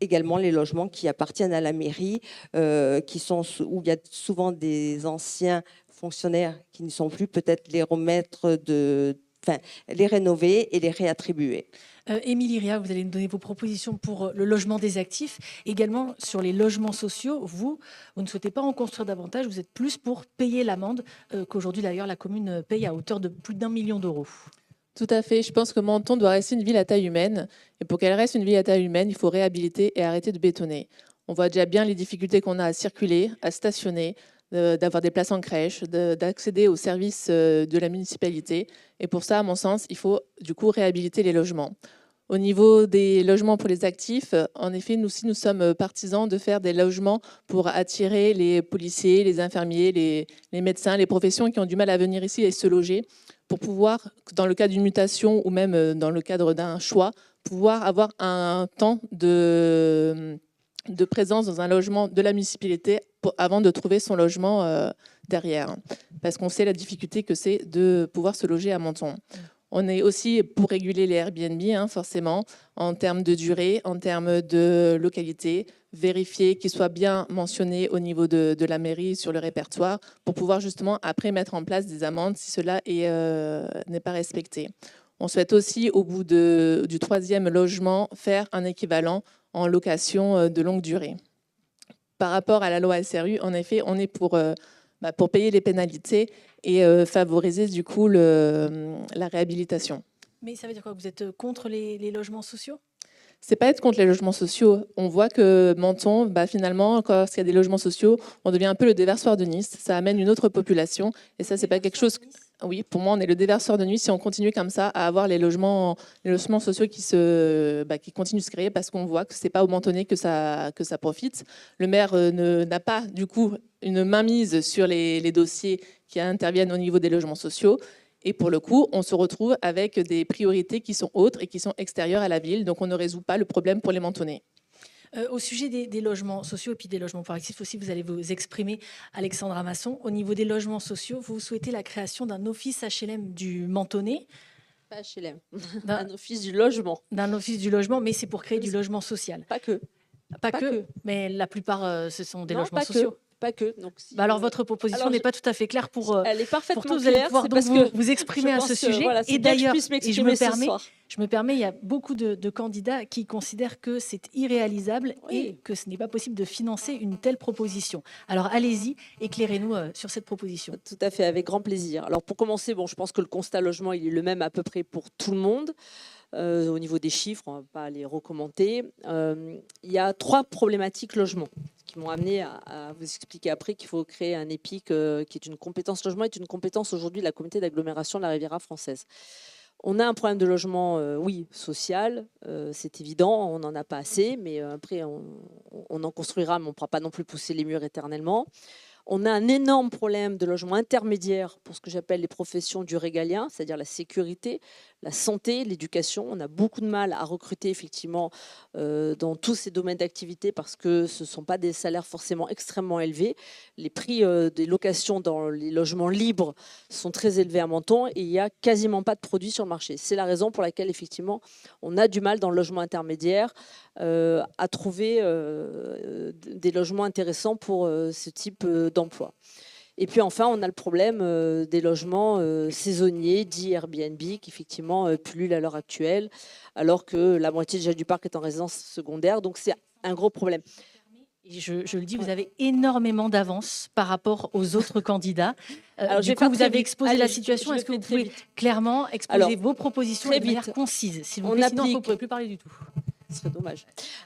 Également les logements qui appartiennent à la mairie, où il y a souvent des anciens fonctionnaires qui ne sont plus, peut-être les remettre, les rénover et les réattribuer. Émilie Ria, vous allez nous donner vos propositions pour le logement des actifs. Également sur les logements sociaux, vous ne souhaitez pas en construire davantage, vous êtes plus pour payer l'amende qu'aujourd'hui d'ailleurs la commune paye à hauteur de plus d'1 million d'euros. Tout à fait. Je pense que Menton doit rester une ville à taille humaine. Et pour qu'elle reste une ville à taille humaine, il faut réhabiliter et arrêter de bétonner. On voit déjà bien les difficultés qu'on a à circuler, à stationner, d'avoir des places en crèche, d'accéder aux services de la municipalité. Et pour ça, à mon sens, il faut du coup réhabiliter les logements. Au niveau des logements pour les actifs, en effet, nous aussi, nous sommes partisans de faire des logements pour attirer les policiers, les infirmiers, les médecins, les professions qui ont du mal à venir ici et se loger, pour pouvoir, dans le cas d'une mutation ou même dans le cadre d'un choix, pouvoir avoir un temps de présence dans un logement de la municipalité avant de trouver son logement derrière. Parce qu'on sait la difficulté que c'est de pouvoir se loger à Menton. On est aussi pour réguler les Airbnb, forcément, en termes de durée, en termes de localité, vérifier qu'ils soient bien mentionnés au niveau de la mairie sur le répertoire pour pouvoir justement après mettre en place des amendes si cela n'est pas respecté. On souhaite aussi, au bout du 3e logement, faire un équivalent en location de longue durée. Par rapport à la loi SRU, en effet, on est pour payer les pénalités et favoriser du coup la réhabilitation. Mais ça veut dire quoi? Vous êtes contre les logements sociaux? C'est pas être contre les logements sociaux. On voit que Menton, finalement, quand il y a des logements sociaux, on devient un peu le déversoir de Nice. Ça amène une autre population. Et ça, c'est pas quelque chose. Oui, pour moi, on est le déversoir de Nice si on continue comme ça à avoir les logements sociaux qui continuent de se créer parce qu'on voit que c'est pas au Mentonais que ça profite. Le maire n'a pas, du coup, une mainmise sur les dossiers qui interviennent au niveau des logements sociaux. Et pour le coup, on se retrouve avec des priorités qui sont autres et qui sont extérieures à la ville. Donc, on ne résout pas le problème pour les Mentonnais. Au sujet des logements sociaux et puis des logements collectifs aussi, vous allez vous exprimer, Alexandra Masson. Au niveau des logements sociaux, vous souhaitez la création d'un office HLM du Mentonais. Pas HLM, un office du logement. D'un office du logement, mais c'est pour créer du logement social. Pas que. Pas que, mais la plupart, ce sont des logements pas sociaux. Pas que. Donc, alors, votre proposition n'est pas tout à fait claire pour elle est parfaitement pour tous. Claire, vous allez pouvoir vous exprimer à ce sujet. Et d'ailleurs, je me permets, il y a beaucoup de candidats qui considèrent que c'est irréalisable et que ce n'est pas possible de financer une telle proposition. Alors, allez-y, éclairez-nous sur cette proposition. Tout à fait, avec grand plaisir. Alors, pour commencer, je pense que le constat logement, il est le même à peu près pour tout le monde. Au niveau des chiffres, on ne va pas les recommenter. Il y a 3 problématiques logement qui m'ont amené à vous expliquer après qu'il faut créer un EPIC qui est une compétence logement, est une compétence aujourd'hui de la communauté d'agglomération de la Riviera française. On a un problème de logement, social, c'est évident, on n'en a pas assez, mais après on en construira, mais on ne pourra pas non plus pousser les murs éternellement. On a un énorme problème de logement intermédiaire pour ce que j'appelle les professions du régalien, c'est-à-dire la sécurité, la santé, l'éducation. On a beaucoup de mal à recruter effectivement dans tous ces domaines d'activité parce que ce ne sont pas des salaires forcément extrêmement élevés. Les prix des locations dans les logements libres sont très élevés à Menton et il n'y a quasiment pas de produits sur le marché. C'est la raison pour laquelle effectivement on a du mal dans le logement intermédiaire à trouver des logements intéressants pour ce type d'emploi. Et puis enfin, on a le problème des logements saisonniers, dits Airbnb, qui effectivement pullulent à l'heure actuelle, alors que la moitié déjà du parc est en résidence secondaire. Donc c'est un gros problème. Et je le dis, vous avez énormément d'avance par rapport aux autres candidats. Alors, du coup, vous avez exposé la situation. Est-ce que vous pouvez clairement exposer vos propositions de manière concise, s'il vous plaît, sinon vous ne pouvez plus parler du tout. Ce serait dommage.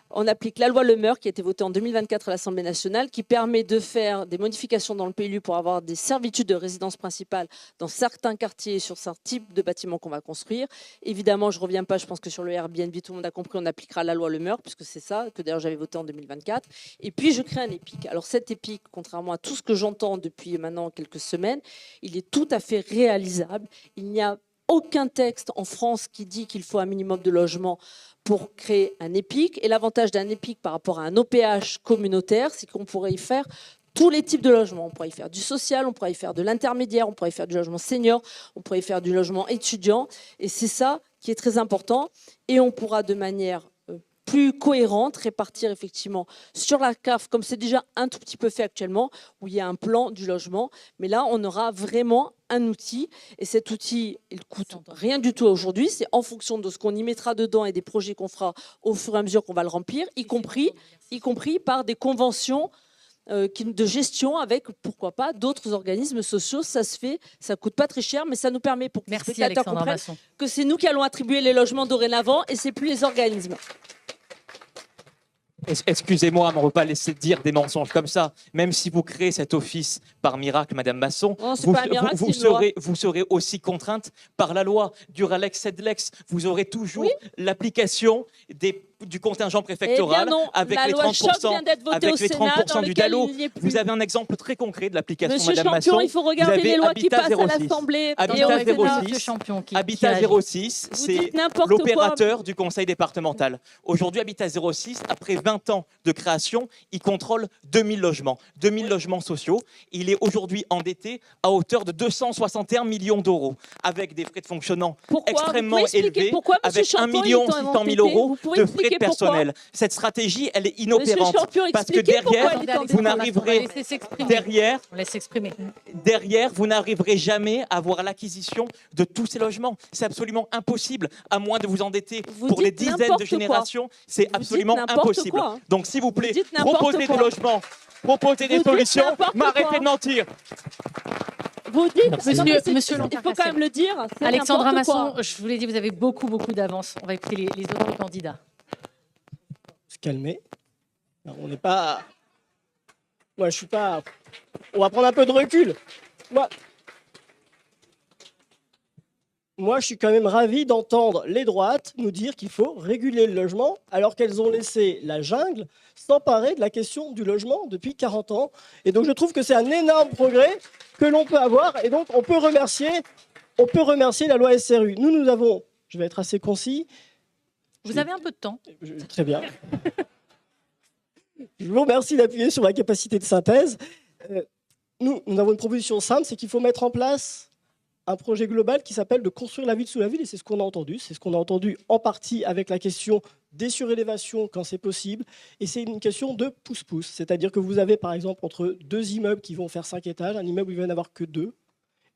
On applique la loi Le Meur qui a été votée en 2024 à l'Assemblée nationale qui permet de faire des modifications dans le PLU pour avoir des servitudes de résidence principale dans certains quartiers sur certains types de bâtiments qu'on va construire. Évidemment, je ne reviens pas, je pense que sur le Airbnb, tout le monde a compris, on appliquera la loi Le Meur puisque c'est ça que d'ailleurs j'avais voté en 2024. Et puis je crée un EPIC. Alors cet EPIC, contrairement à tout ce que j'entends depuis maintenant quelques semaines, il est tout à fait réalisable. Il n'y a aucun texte en France qui dit qu'il faut un minimum de logement pour créer un EPIC. Et l'avantage d'un EPIC par rapport à un OPH communautaire, c'est qu'on pourrait y faire tous les types de logements. On pourrait y faire du social, on pourrait y faire de l'intermédiaire, on pourrait y faire du logement senior, on pourrait y faire du logement étudiant. Et c'est ça qui est très important. Et on pourra de manière plus cohérente répartir effectivement sur la CAF, comme c'est déjà un tout petit peu fait actuellement, où il y a un plan du logement. Mais là, on aura vraiment un outil. Et cet outil, il ne coûte rien du tout aujourd'hui. C'est en fonction de ce qu'on y mettra dedans et des projets qu'on fera au fur et à mesure qu'on va le remplir, y compris par des conventions de gestion avec, pourquoi pas, d'autres organismes sociaux. Ça se fait, ça ne coûte pas très cher, mais ça nous permet pour que les spectateurs comprennent que c'est nous qui allons attribuer les logements dorénavant et c'est plus les organismes. Excusez-moi, mais on ne peut pas laisser dire des mensonges comme ça. Même si vous créez cet office par miracle, Madame Masson, vous serez aussi contrainte par la loi Duralex, Sedlex. Vous aurez toujours l'application du contingent préfectoral, Eh bien non, avec la les loi Choc 30%, vient d'être votée avec au les Sénat, 30% dans du lequel DALO. il n'y est plus. Vous avez un exemple très concret de l'application, Monsieur Madame Champion, Masson. il faut Vous regarder avez les lois qui Habitat passent à 06. l'Assemblée et Habitat au Sénat. 06. Champion qui Habitat agit. 06, Vous c'est dites n'importe quoi. l'opérateur du conseil départemental. Aujourd'hui, Habitat 06, après 20 ans de création, il contrôle 2000 logements, 2000 logements sociaux. Il est aujourd'hui endetté à hauteur de 261 millions d'euros, avec des frais de fonctionnement Pourquoi? extrêmement Vous pouvez expliquer élevés, pourquoi, monsieur avec 1 Champion, il est 600 000 endetté? euros Vous pouvez de frais de expliquer pourquoi? personnel. Cette stratégie, elle est Monsieur inopérante. Champion, Parce que expliquez pourquoi derrière, il est Attendez, endetté. vous n'arriverez on va laisser s'exprimer. derrière, On laisse s'exprimer. vous n'arriverez jamais à avoir l'acquisition de tous ces logements. C'est absolument impossible, à moins de vous endetter Vous pour les dites dizaines n'importe de quoi. générations. C'est Vous absolument dites n'importe impossible. quoi, hein. Donc, s'il vous plaît, dites n'importe proposez quoi. des logements, proposez des Vous dites solutions, n'importe mais arrêtez quoi. de mentir. Vous dites, Monsieur- non, mais c'est- monsieur il faut Lancarcassel. quand même le dire. c'est Alexandra n'importe Masson, quoi. je vous l'ai dit, vous avez beaucoup d'avance. On va écouter les autres candidats. Se calmer. Alors, on n'est pas. Moi, je suis pas. On va prendre un peu de recul. Moi, je suis quand même ravi d'entendre les droites nous dire qu'il faut réguler le logement, alors qu'elles ont laissé la jungle s'emparer de la question du logement depuis 40 ans. Et donc, je trouve que c'est un énorme progrès que l'on peut avoir. Et donc, on peut remercier la loi SRU. Nous avons, je vais être assez concis. Vous avez un peu de temps. Très bien. Je vous remercie d'appuyer sur ma capacité de synthèse. Nous avons une proposition simple, c'est qu'il faut mettre en place un projet global qui s'appelle de construire la ville sous la ville, et c'est ce qu'on a entendu. C'est ce qu'on a entendu en partie avec la question des surélévations quand c'est possible, et c'est une question de pouce-pouce. C'est-à-dire que vous avez par exemple entre deux immeubles qui vont faire 5 étages, un immeuble où il va n'y en avoir que 2,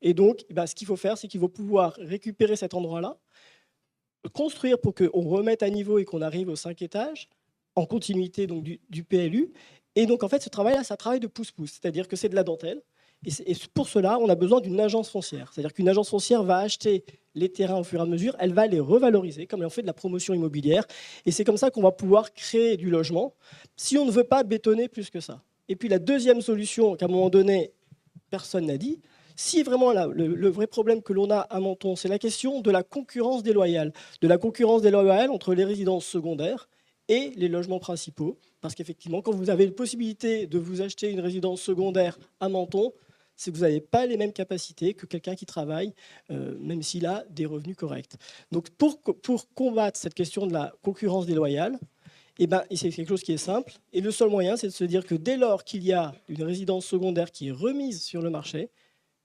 et donc ce qu'il faut faire, c'est qu'il faut pouvoir récupérer cet endroit-là, construire pour qu'on remette à niveau et qu'on arrive aux 5 étages, en continuité donc, du PLU. Et donc, en fait, ce travail-là, c'est un travail de pouce-pouce, c'est-à-dire que c'est de la dentelle. Et pour cela, on a besoin d'une agence foncière. C'est-à-dire qu'une agence foncière va acheter les terrains au fur et à mesure, elle va les revaloriser, comme on fait de la promotion immobilière. Et c'est comme ça qu'on va pouvoir créer du logement, si on ne veut pas bétonner plus que ça. Et puis la deuxième solution, qu'à un moment donné, personne n'a dit, si vraiment le vrai problème que l'on a à Menton, c'est la question de la concurrence déloyale. De la concurrence déloyale entre les résidences secondaires et les logements principaux. Parce qu'effectivement, quand vous avez la possibilité de vous acheter une résidence secondaire à Menton, c'est que vous n'avez pas les mêmes capacités que quelqu'un qui travaille, même s'il a des revenus corrects. Donc pour combattre cette question de la concurrence déloyale, c'est quelque chose qui est simple. Et le seul moyen, c'est de se dire que dès lors qu'il y a une résidence secondaire qui est remise sur le marché,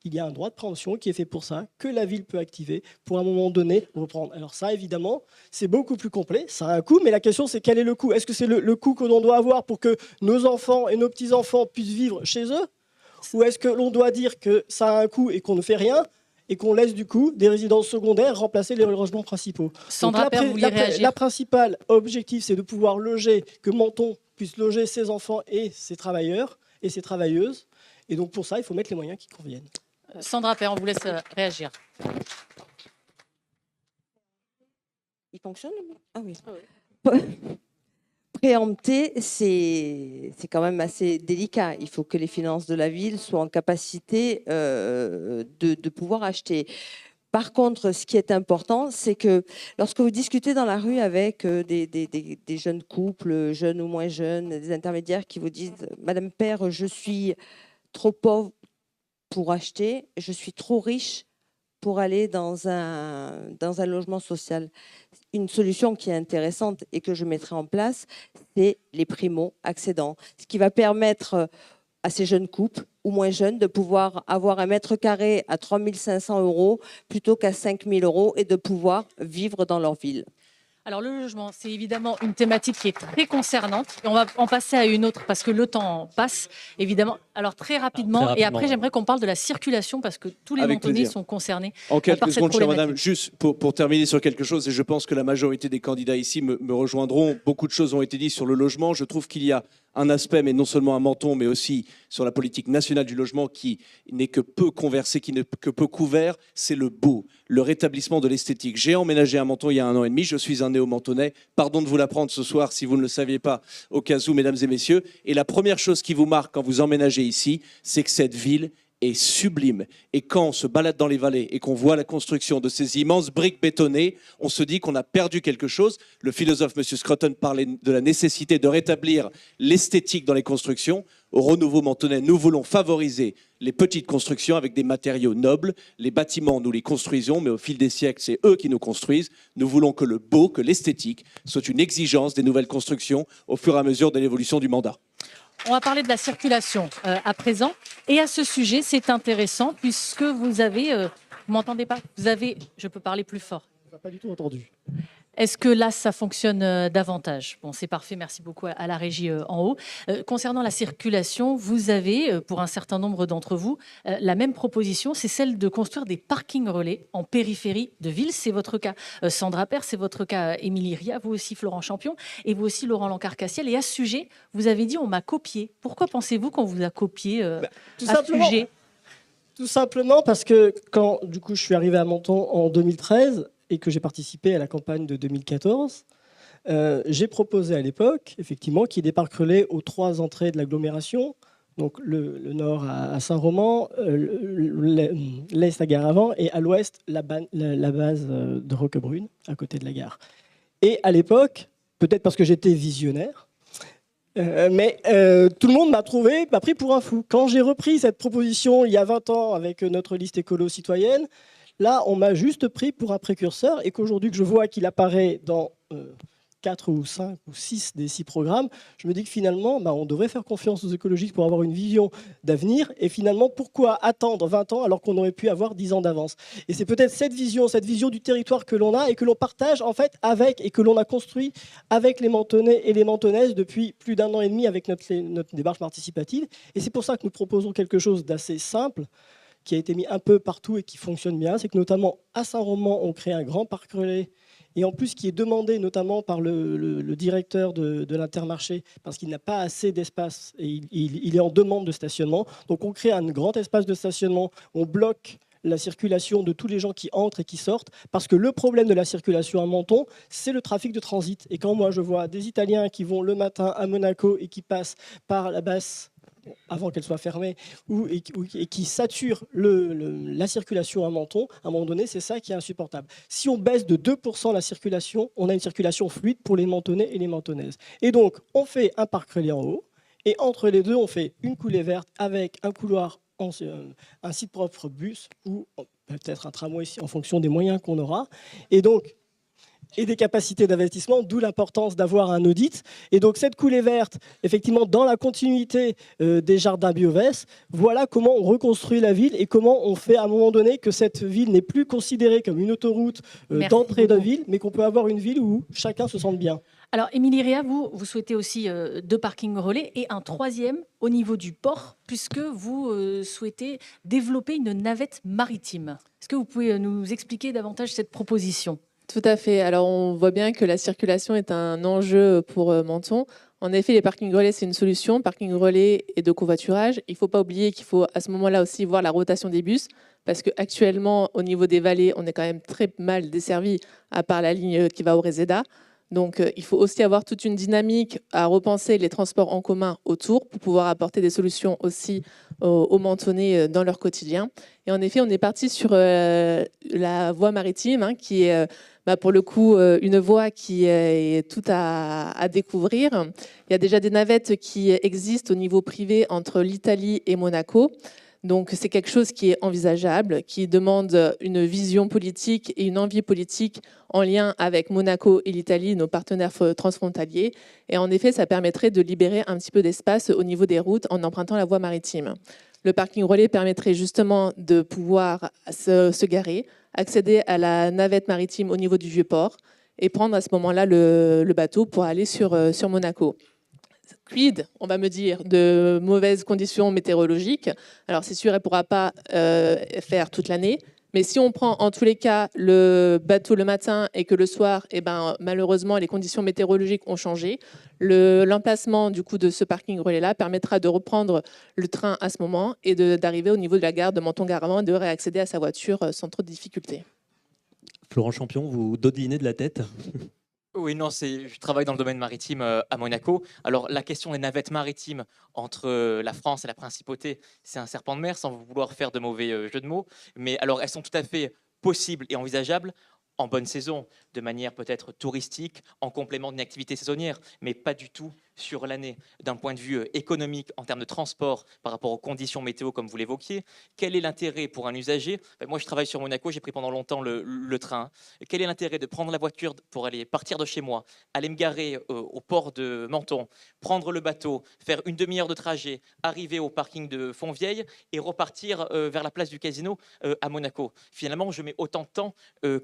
il y a un droit de préemption qui est fait pour ça, que la ville peut activer pour à un moment donné reprendre. Alors ça, évidemment, c'est beaucoup plus complet, ça a un coût, mais la question c'est quel est le coût? Est-ce que c'est le coût que l'on doit avoir pour que nos enfants et nos petits-enfants puissent vivre chez eux? Ou est-ce que l'on doit dire que ça a un coût et qu'on ne fait rien et qu'on laisse du coup des résidences secondaires remplacer les logements principaux? Sandra Père, vous vouliez réagir? La principale objectif, c'est de pouvoir loger, que Menton puisse loger ses enfants et ses travailleurs et ses travailleuses. Et donc pour ça, il faut mettre les moyens qui conviennent. Sandra Père, on vous laisse réagir. Il fonctionne? Ah oui. Préempter, c'est quand même assez délicat. Il faut que les finances de la ville soient en capacité de pouvoir acheter. Par contre, ce qui est important, c'est que lorsque vous discutez dans la rue avec des jeunes couples, jeunes ou moins jeunes, des intermédiaires qui vous disent « Madame Père, je suis trop pauvre pour acheter, je suis trop riche pour aller dans un logement social ». Une solution qui est intéressante et que je mettrai en place, c'est les primo-accédants. Ce qui va permettre à ces jeunes couples ou moins jeunes de pouvoir avoir un mètre carré à 3 500 € plutôt qu'à 5 000 € et de pouvoir vivre dans leur ville. Alors le logement, c'est évidemment une thématique qui est très concernante. Et on va en passer à une autre parce que le temps passe, évidemment. Alors très rapidement, et après j'aimerais qu'on parle de la circulation parce que tous les Avec Mentonnais plaisir. sont concernés En par quelques cette secondes, chère problématique. madame, juste pour terminer sur quelque chose, et je pense que la majorité des candidats ici me rejoindront, beaucoup de choses ont été dites sur le logement. Je trouve qu'il y a un aspect, mais non seulement à Menton, mais aussi sur la politique nationale du logement qui n'est que peu conversé, qui n'est que peu couvert, c'est le beau, le rétablissement de l'esthétique. J'ai emménagé à Menton il y a 1 an et demi, je suis un néo-mentonnais, pardon de vous l'apprendre ce soir si vous ne le saviez pas, au cas où, mesdames et messieurs. Et la première chose qui vous marque quand vous emménagez ici, c'est que cette ville est sublime. Et quand on se balade dans les vallées et qu'on voit la construction de ces immenses briques bétonnées, on se dit qu'on a perdu quelque chose. Le philosophe M. Scruton parlait de la nécessité de rétablir l'esthétique dans les constructions. Au Renouveau Mentonnais, nous voulons favoriser les petites constructions avec des matériaux nobles. Les bâtiments, nous les construisons, mais au fil des siècles, c'est eux qui nous construisent. Nous voulons que le beau, que l'esthétique soit une exigence des nouvelles constructions au fur et à mesure de l'évolution du mandat. On va parler de la circulation à présent. Et à ce sujet, c'est intéressant puisque vous avez... vous m'entendez pas? Vous avez... Je peux parler plus fort. On n'a pas du tout entendu. Est-ce que là, ça fonctionne davantage? Bon, c'est parfait, merci beaucoup à la régie en haut. Concernant la circulation, vous avez, pour un certain nombre d'entre vous, la même proposition, c'est celle de construire des parkings relais en périphérie de ville. C'est votre cas, Sandra Père, c'est votre cas, Émilie Ria, vous aussi, Florent Champion, et vous aussi, Laurent Lancard-Cassiel. Et à ce sujet, vous avez dit, on m'a copié. Pourquoi pensez-vous qu'on vous a copié Tout à ce sujet? Tout simplement parce que quand du coup, je suis arrivé à Menton en 2013, et que j'ai participé à la campagne de 2014, j'ai proposé à l'époque, effectivement, qu'il y ait des parcs relais aux 3 entrées de l'agglomération, donc le nord à Saint-Roman, l'est à Gare-Avant, et à l'ouest, la base de Roquebrune, à côté de la gare. Et à l'époque, peut-être parce que j'étais visionnaire, mais tout le monde m'a pris pour un fou. Quand j'ai repris cette proposition il y a 20 ans avec notre liste écolo-citoyenne, là, on m'a juste pris pour un précurseur et qu'aujourd'hui que je vois qu'il apparaît dans 4 ou 5 ou 6 des 6 programmes, je me dis que finalement, on devrait faire confiance aux écologistes pour avoir une vision d'avenir. Et finalement, pourquoi attendre 20 ans alors qu'on aurait pu avoir 10 ans d'avance? Et c'est peut-être cette vision du territoire que l'on a et que l'on partage en fait avec et que l'on a construit avec les Mentonnais et les Mentonnaises depuis plus d'1 an et demi avec notre démarche participative. Et c'est pour ça que nous proposons quelque chose d'assez simple, qui a été mis un peu partout et qui fonctionne bien, c'est que notamment à Saint-Roman, on crée un grand parc relais, et en plus qui est demandé notamment par le directeur de l'Intermarché, parce qu'il n'a pas assez d'espace, et il est en demande de stationnement. Donc on crée un grand espace de stationnement, on bloque la circulation de tous les gens qui entrent et qui sortent, parce que le problème de la circulation à Menton, c'est le trafic de transit. Et quand moi je vois des Italiens qui vont le matin à Monaco et qui passent par la basse, avant qu'elle soit fermée, et qui sature la circulation à Menton, à un moment donné, c'est ça qui est insupportable. Si on baisse de 2% la circulation, on a une circulation fluide pour les Mentonnais et les Mentonnaises. Et donc, on fait un parc relais en haut, et entre les deux, on fait une coulée verte avec un couloir, un site propre bus, ou peut-être un tramway en fonction des moyens qu'on aura. Et donc, et des capacités d'investissement, d'où l'importance d'avoir un audit. Et donc cette coulée verte, effectivement, dans la continuité des jardins Biovès, voilà comment on reconstruit la ville et comment on fait à un moment donné que cette ville n'est plus considérée comme une autoroute d'entrée de ville, mais qu'on peut avoir une ville où chacun se sente bien. Alors, Émilie Ria, vous souhaitez aussi 2 parkings relais et un 3e au niveau du port, puisque vous souhaitez développer une navette maritime. Est-ce que vous pouvez nous expliquer davantage cette proposition ? Tout à fait. Alors, on voit bien que la circulation est un enjeu pour Menton. En effet, les parkings relais, c'est une solution. Parking relais et de covoiturage. Il ne faut pas oublier qu'il faut à ce moment-là aussi voir la rotation des bus, parce qu'actuellement, au niveau des vallées, on est quand même très mal desservi, à part la ligne qui va au Reseda. Donc, il faut aussi avoir toute une dynamique à repenser les transports en commun autour pour pouvoir apporter des solutions aussi aux Mentonnais dans leur quotidien. Et en effet, on est parti sur la voie maritime, qui est pour le coup une voie qui est tout à découvrir. Il y a déjà des navettes qui existent au niveau privé entre l'Italie et Monaco. Donc c'est quelque chose qui est envisageable, qui demande une vision politique et une envie politique en lien avec Monaco et l'Italie, nos partenaires transfrontaliers. Et en effet, ça permettrait de libérer un petit peu d'espace au niveau des routes en empruntant la voie maritime. Le parking relais permettrait justement de pouvoir se garer, accéder à la navette maritime au niveau du Vieux-Port et prendre à ce moment-là le bateau pour aller sur Monaco. Quid, on va me dire, de mauvaises conditions météorologiques. Alors c'est sûr, elle ne pourra pas faire toute l'année, mais si on prend en tous les cas le bateau le matin et que le soir, malheureusement, les conditions météorologiques ont changé, l'emplacement du coup de ce parking relais-là permettra de reprendre le train à ce moment et d'arriver au niveau de la gare de Menton-Gare-Avant et de réaccéder à sa voiture sans trop de difficultés. Florent Champion, vous dodelinez de la tête. Oui, non, je travaille dans le domaine maritime à Monaco. Alors, la question des navettes maritimes entre la France et la Principauté, c'est un serpent de mer, sans vouloir faire de mauvais jeux de mots. Mais alors, elles sont tout à fait possibles et envisageables en bonne saison, de manière peut-être touristique, en complément d'une activité saisonnière, mais pas du tout sur l'année. D'un point de vue économique, en termes de transport, par rapport aux conditions météo, comme vous l'évoquiez, quel est l'intérêt pour un usager? Moi, je travaille sur Monaco, j'ai pris pendant longtemps le train. Quel est l'intérêt de prendre la voiture pour aller partir de chez moi, aller me garer au port de Menton, prendre le bateau, faire une demi-heure de trajet, arriver au parking de Fontvieille et repartir vers la place du Casino à Monaco? Finalement, je mets autant de temps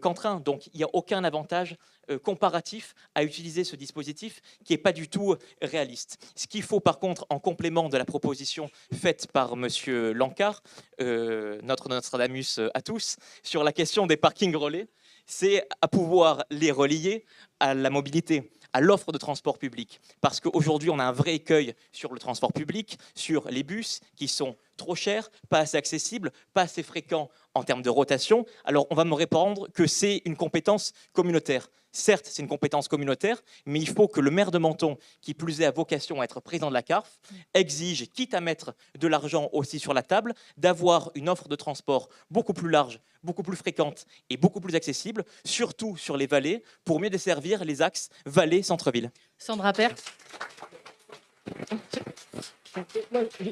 qu'en train. Donc, il n'y a aucun avantage comparatif à utiliser ce dispositif qui n'est pas du tout réaliste. Ce qu'il faut par contre, en complément de la proposition faite par Monsieur Lancard, notre Nostradamus à tous, sur la question des parkings relais, c'est à pouvoir les relier à la mobilité, à l'offre de transport public. Parce qu'aujourd'hui, on a un vrai écueil sur le transport public, sur les bus qui sont trop chers, pas assez accessibles, pas assez fréquents en termes de rotation. Alors, on va me répondre que c'est une compétence communautaire. Certes, c'est une compétence communautaire, mais il faut que le maire de Menton, qui plus est a vocation à être président de la CARF, exige, quitte à mettre de l'argent aussi sur la table, d'avoir une offre de transport beaucoup plus large, beaucoup plus fréquente et beaucoup plus accessible, surtout sur les vallées, pour mieux desservir les axes vallée-centre-ville. Sandra Père.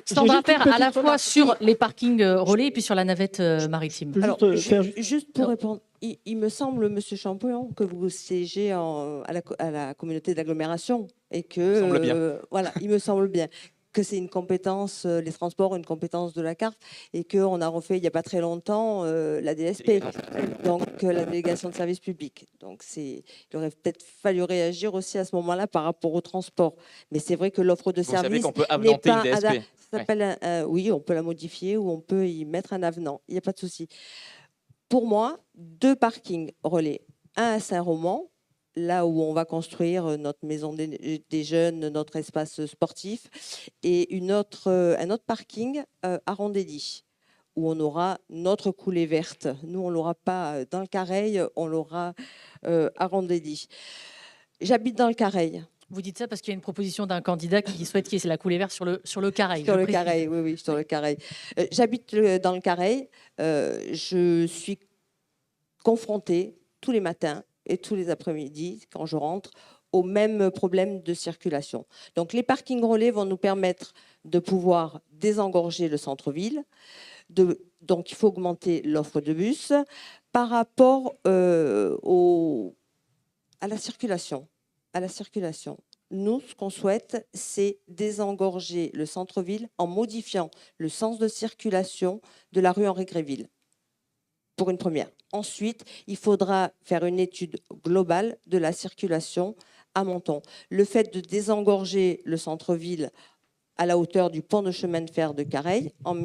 Sandra Père, à la fois sur les parkings relais et puis sur la navette maritime. Alors, juste pour répondre, il me semble, Monsieur Champollion, que vous siégez à la communauté d'agglomération et que, voilà, il me semble bien que c'est une compétence, les transports, une compétence de la carte, et qu'on a refait il n'y a pas très longtemps la DSP, donc la délégation de service public. Donc il aurait peut-être fallu réagir aussi à ce moment-là par rapport au transport. Mais c'est vrai que l'offre de service. Vous savez qu'on peut avenanter une DSP. Ça s'appelle, oui, on peut la modifier ou on peut y mettre un avenant. Il n'y a pas de souci. Pour moi, 2 parkings relais, un à Saint-Roman, là où on va construire notre maison des jeunes, notre espace sportif, et un autre parking à Rondelli, où on aura notre coulée verte. Nous, on ne l'aura pas dans le Careil, on l'aura à Rondelli. J'habite dans le Careil. Vous dites ça parce qu'il y a une proposition d'un candidat qui souhaite qu'il y ait la coulée verte sur le Careil. Sur le Careil, oui, sur le Careil. J'habite dans le Careil. Je suis confrontée tous les matins et tous les après-midi, quand je rentre, au même problème de circulation. Donc, les parkings relais vont nous permettre de pouvoir désengorger le centre-ville. Donc, il faut augmenter l'offre de bus par rapport à la circulation. Nous, ce qu'on souhaite, c'est désengorger le centre-ville en modifiant le sens de circulation de la rue Henri Gréville, pour une première. Ensuite, il faudra faire une étude globale de la circulation à Menton. Le fait de désengorger le centre-ville à la hauteur du pont de chemin de fer de Careil, en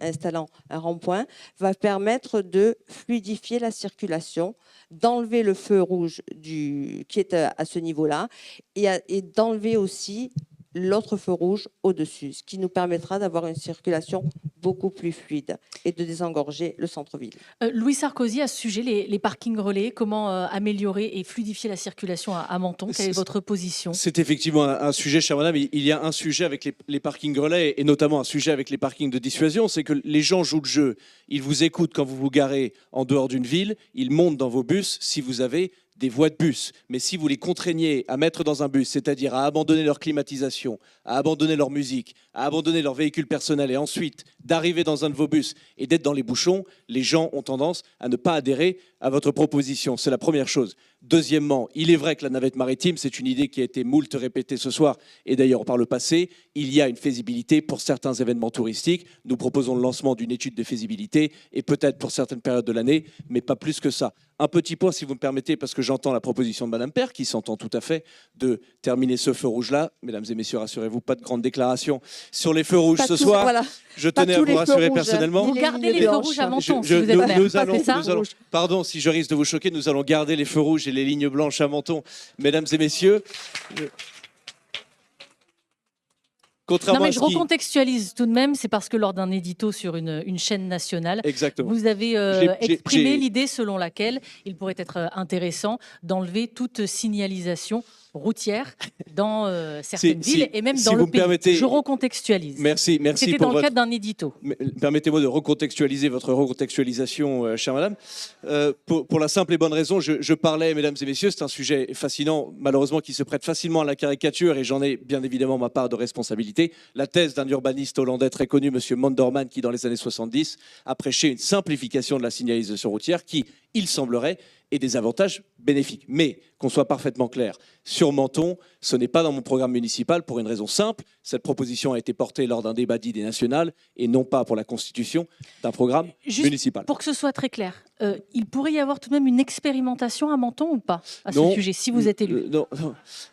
installant un rond-point, va permettre de fluidifier la circulation, d'enlever le feu rouge qui est à ce niveau-là et d'enlever aussi l'autre feu rouge au-dessus, ce qui nous permettra d'avoir une circulation beaucoup plus fluide et de désengorger le centre-ville. Louis Sarkozy, à ce sujet, les parkings relais, comment améliorer et fluidifier la circulation à Menton? Quelle est votre position? C'est effectivement un sujet, chère madame. Il y a un sujet avec les parkings relais et notamment un sujet avec les parkings de dissuasion, c'est que les gens jouent le jeu. Ils vous écoutent quand vous vous garez en dehors d'une ville, ils montent dans vos bus si vous avez des voies de bus. Mais si vous les contraignez à mettre dans un bus, c'est-à-dire à abandonner leur climatisation, à abandonner leur musique, à abandonner leur véhicule personnel et ensuite d'arriver dans un de vos bus et d'être dans les bouchons, les gens ont tendance à ne pas adhérer à votre proposition. C'est la première chose. Deuxièmement, il est vrai que la navette maritime, c'est une idée qui a été moult répétée ce soir et d'ailleurs par le passé. Il y a une faisabilité pour certains événements touristiques. Nous proposons le lancement d'une étude de faisabilité et peut-être pour certaines périodes de l'année, mais pas plus que ça. Un petit point, si vous me permettez, parce que j'entends la proposition de Madame Père, qui s'entend tout à fait, de terminer ce feu rouge-là. Mesdames et messieurs, rassurez-vous, pas de grande déclaration sur les feux rouges ce soir. Voilà. Je tenais à vous rassurer personnellement. Vous gardez les feux rouges à Menton, si vous êtes maire. Nous allons, pardon si je risque de vous choquer, nous allons garder les feux rouges et les lignes blanches à Menton. Mesdames et messieurs... Contrairement Non, mais à je ce qui... recontextualise tout de même, c'est parce que lors d'un édito sur une chaîne nationale, Exactement. vous avez J'ai- exprimé j'ai- l'idée selon laquelle il pourrait être intéressant d'enlever toute signalisation routière dans certaines Si- villes et même si dans vous le me pays. permettez- Je recontextualise. Merci C'était pour dans le votre... cadre d'un édito. Permettez-moi de recontextualiser votre recontextualisation, chère madame. Pour la simple et bonne raison, je parlais, mesdames et messieurs, c'est un sujet fascinant, malheureusement, qui se prête facilement à la caricature, et j'en ai bien évidemment ma part de responsabilité. La thèse d'un urbaniste hollandais très connu, M. Manderman, qui dans les années 70 a prêché une simplification de la signalisation routière qui, il semblerait, ait des avantages bénéfiques. Mais, qu'on soit parfaitement clair, sur Menton, ce n'est pas dans mon programme municipal pour une raison simple. Cette proposition a été portée lors d'un débat d'idées national et non pas pour la constitution d'un programme Juste municipal. pour que ce soit très clair, il pourrait y avoir tout de même une expérimentation à Menton ou pas à ce Non. sujet, si vous êtes élu?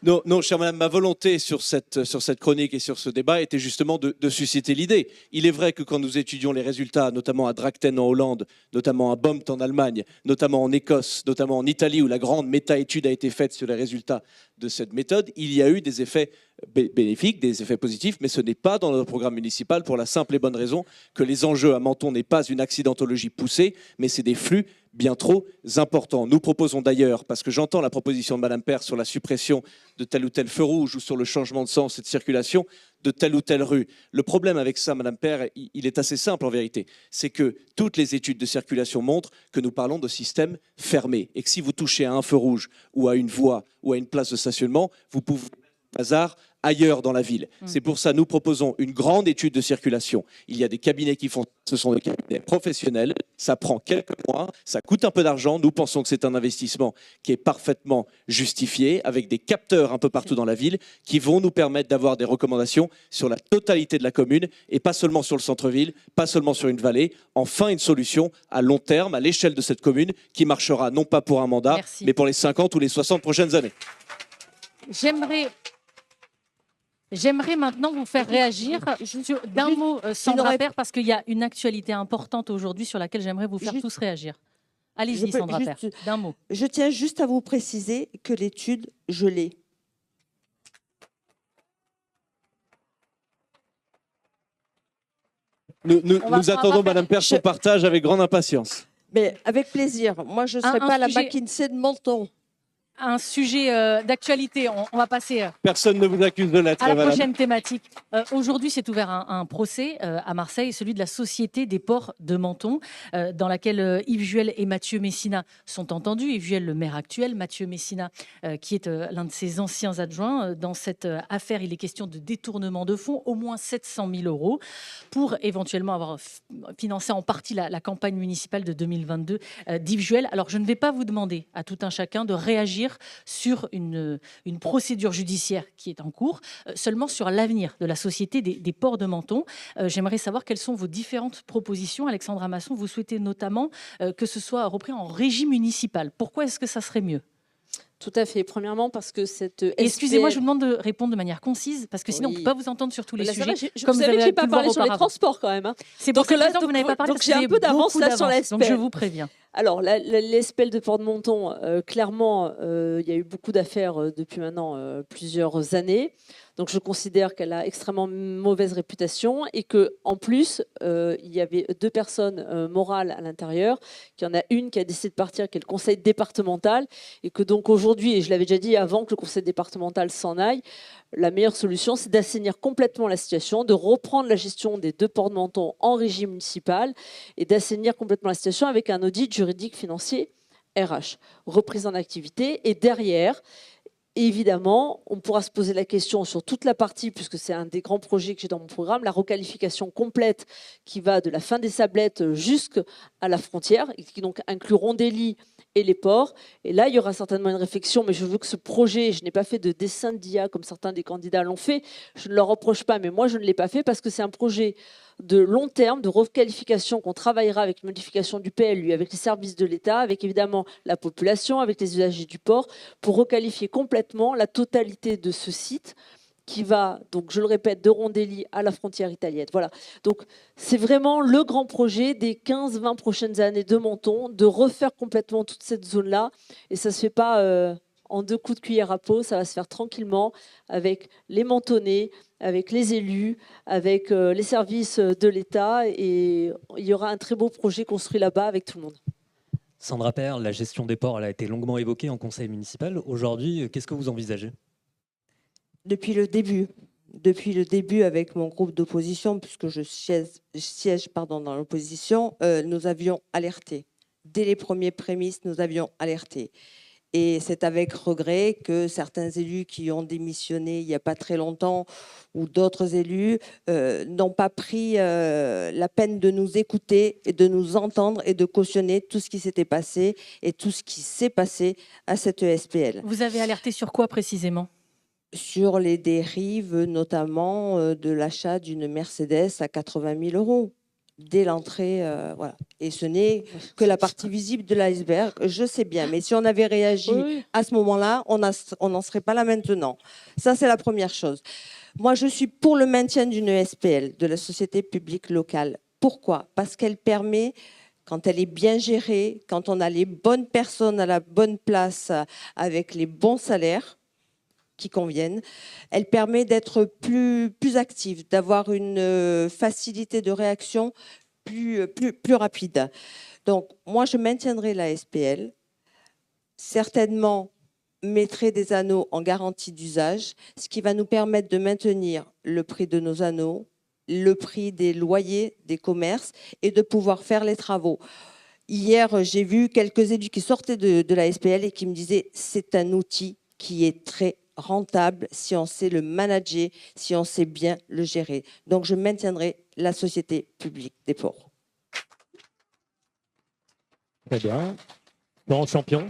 Non, chère madame, ma volonté sur cette chronique et sur ce débat était justement de susciter l'idée. Il est vrai que quand nous étudions les résultats, notamment à Drachten en Hollande, notamment à Bomt en Allemagne, notamment en Écosse, notamment en Italie, où la grande méta-étude a été faite sur les résultats de cette méthode, il y a eu des effets bénéfiques, des effets positifs, mais ce n'est pas dans notre programme municipal pour la simple et bonne raison que les enjeux à Menton n'est pas une accidentologie poussée, mais c'est des flux bien trop importants. Nous proposons d'ailleurs, parce que j'entends la proposition de Madame Père sur la suppression de tel ou tel feu rouge ou sur le changement de sens et de circulation de telle ou telle rue. Le problème avec ça, Madame Père, il est assez simple en vérité. C'est que toutes les études de circulation montrent que nous parlons de systèmes fermés et que si vous touchez à un feu rouge ou à une voie ou à une place de stationnement, vous pouvez hasard ailleurs dans la ville. C'est pour ça que nous proposons une grande étude de circulation. Il y a des cabinets qui font, ce sont des cabinets professionnels, ça prend quelques mois, ça coûte un peu d'argent. Nous pensons que c'est un investissement qui est parfaitement justifié, avec des capteurs un peu partout dans la ville, qui vont nous permettre d'avoir des recommandations sur la totalité de la commune, et pas seulement sur le centre-ville, pas seulement sur une vallée. Enfin, une solution à long terme, à l'échelle de cette commune, qui marchera non pas pour un mandat, Merci. mais pour les 50 ou les 60 prochaines années. J'aimerais maintenant vous faire réagir d'un mot, Sandra Père, parce qu'il y a une actualité importante aujourd'hui sur laquelle j'aimerais vous faire tous réagir. Allez-y, Sandra Père, d'un mot. Je tiens juste à vous préciser que l'étude, je l'ai. Nous attendons, Madame Père, son partage avec grande impatience. Mais avec plaisir. Moi, je ne serai pas la McKinsey de Menton. Un sujet d'actualité, on va passer Personne ne vous accuse de l'être, à la madame. prochaine thématique. Aujourd'hui, s'est ouvert un procès à Marseille, celui de la Société des ports de Menton, dans laquelle Yves Juel et Mathieu Messina sont entendus. Yves Juel, le maire actuel, Mathieu Messina, qui est l'un de ses anciens adjoints. Dans cette affaire, il est question de détournement de fonds, au moins 700 000 euros, pour éventuellement avoir financé en partie la campagne municipale de 2022 d'Yves Juel. Alors, je ne vais pas vous demander à tout un chacun de réagir sur une procédure judiciaire qui est en cours, seulement sur l'avenir de la Société des ports de Menton. J'aimerais savoir quelles sont vos différentes propositions. Alexandra Masson, vous souhaitez notamment que ce soit repris en régie municipale. Pourquoi est-ce que ça serait mieux ? Tout à fait. Premièrement, parce que cette Excusez-moi, je vous demande de répondre de manière concise, parce que sinon, Oui. on ne peut pas vous entendre sur tous les Là, c'est sujets. vrai, vous comme savez que je avez n'ai pas pu le voir parlé sur les auparavant. transports quand même. Hein. C'est pour Donc cette là, raison que vous n'avez pas parlé, donc parce j'ai que un vous peu avez d'avance beaucoup là sur la Donc je vous préviens. Alors, l'ESPL de Port de Menton, clairement, il y a eu beaucoup d'affaires depuis maintenant plusieurs années. Donc, je considère qu'elle a extrêmement mauvaise réputation et qu'en plus, il y avait deux personnes morales à l'intérieur, qu'il y en a une qui a décidé de partir, qui est le conseil départemental, et que donc aujourd'hui, et je l'avais déjà dit avant que le conseil départemental s'en aille, la meilleure solution, c'est d'assainir complètement la situation, de reprendre la gestion des deux ports de Menton en régime municipal et d'assainir complètement la situation avec un audit juridique financier RH, reprise en activité. Et derrière, évidemment, on pourra se poser la question sur toute la partie, puisque c'est un des grands projets que j'ai dans mon programme, la requalification complète qui va de la fin des Sablettes jusqu'à la frontière, et qui donc inclut Rondelli et les ports. Et là, il y aura certainement une réflexion, mais je veux que ce projet, je n'ai pas fait de dessin d'IA comme certains des candidats l'ont fait, je ne leur reproche pas, mais moi, je ne l'ai pas fait parce que c'est un projet de long terme, de requalification qu'on travaillera avec une modification du PLU, avec les services de l'État, avec évidemment la population, avec les usagers du port, pour requalifier complètement la totalité de ce site qui va, donc je le répète, de Rondelli à la frontière italienne. Voilà. Donc c'est vraiment le grand projet des 15-20 prochaines années de Menton, de refaire complètement toute cette zone-là. Et ça ne se fait pas en 2 coups de cuillère à peau. Ça va se faire tranquillement avec les Mentonnais, avec les élus, avec les services de l'État. Et il y aura un très beau projet construit là-bas avec tout le monde. Sandra Père, la gestion des ports elle a été longuement évoquée en conseil municipal. Aujourd'hui, qu'est-ce que vous envisagez? Depuis le début avec mon groupe d'opposition, puisque je siège dans l'opposition, nous avions alerté. Dès les premiers prémices, nous avions alerté. Et c'est avec regret que certains élus qui ont démissionné il n'y a pas très longtemps ou d'autres élus n'ont pas pris la peine de nous écouter et de nous entendre et de cautionner tout ce qui s'était passé et tout ce qui s'est passé à cette ESPL. Vous avez alerté sur quoi précisément? Sur les dérives, notamment de l'achat d'une Mercedes à 80 000 euros dès l'entrée. Voilà. Et ce n'est que la partie visible de l'iceberg, je sais bien. Mais si on avait réagi à ce moment-là, on n'en serait pas là maintenant. Ça, c'est la première chose. Moi, je suis pour le maintien d'une ESPL, de la société publique locale. Pourquoi? Parce qu'elle permet, quand elle est bien gérée, quand on a les bonnes personnes à la bonne place, avec les bons salaires qui conviennent, elle permet d'être plus active, d'avoir une facilité de réaction plus rapide. Donc, moi, je maintiendrai la SPL, certainement mettrai des anneaux en garantie d'usage, ce qui va nous permettre de maintenir le prix de nos anneaux, le prix des loyers des commerces et de pouvoir faire les travaux. Hier, j'ai vu quelques élus qui sortaient de la SPL et qui me disaient c'est un outil qui est très rentable si on sait le manager, si on sait bien le gérer. Donc, je maintiendrai la société publique des ports. Très bien. Laurent Champion,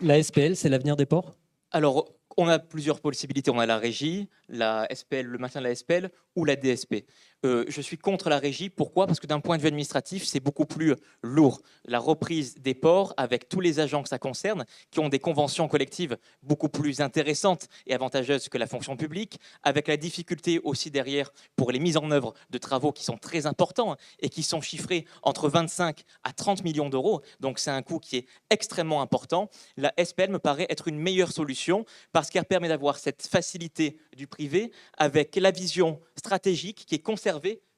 la SPL, c'est l'avenir des ports? Alors, on a plusieurs possibilités. On a la régie, la SPL, le maintien de la SPL ou la DSP. Je suis contre la régie. Pourquoi? Parce que d'un point de vue administratif, c'est beaucoup plus lourd. La reprise des ports, avec tous les agents que ça concerne, qui ont des conventions collectives beaucoup plus intéressantes et avantageuses que la fonction publique, avec la difficulté aussi derrière pour les mises en œuvre de travaux qui sont très importants et qui sont chiffrés entre 25 à 30 millions d'euros. Donc c'est un coût qui est extrêmement important. La SPL me paraît être une meilleure solution parce qu'elle permet d'avoir cette facilité du privé avec la vision stratégique qui est conservée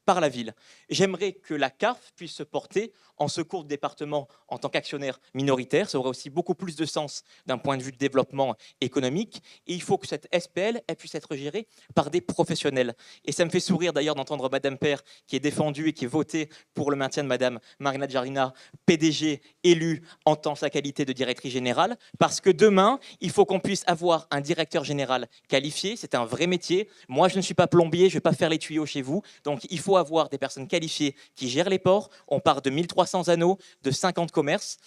par la ville. J'aimerais que la CAF puisse se porter en secours de département en tant qu'actionnaire minoritaire. Ça aurait aussi beaucoup plus de sens d'un point de vue de développement économique. Et il faut que cette SPL elle puisse être gérée par des professionnels. Et ça me fait sourire d'ailleurs d'entendre Madame Père, qui est défendue et qui est votée pour le maintien de Madame Marina Jarina, PDG, élue en tant que sa qualité de directrice générale, parce que demain, il faut qu'on puisse avoir un directeur général qualifié. C'est un vrai métier. Moi, je ne suis pas plombier, je ne vais pas faire les tuyaux chez vous. Donc, il faut avoir des personnes qualifiées qui gèrent les ports. On part de 1300 anneaux, de 50 commerces.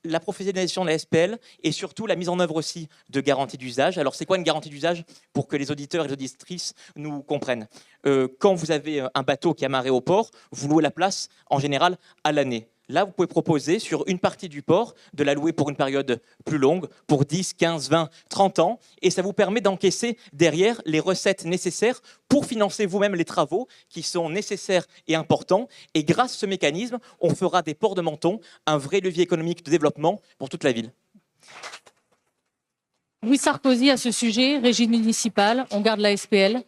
La professionnalisation de la SPL et surtout la mise en œuvre aussi de garanties d'usage. Alors, c'est quoi une garantie d'usage pour que les auditeurs et les auditrices nous comprennent? Quand vous avez un bateau qui est amarré au port, vous louez la place en général à l'année. Là, vous pouvez proposer sur une partie du port de la louer pour une période plus longue, pour 10, 15, 20, 30 ans. Et ça vous permet d'encaisser derrière les recettes nécessaires pour financer vous-même les travaux qui sont nécessaires et importants. Et grâce à ce mécanisme, on fera des ports de Menton un vrai levier économique de développement pour toute la ville. Louis Sarkozy, à ce sujet, régie municipale, on garde la SPL.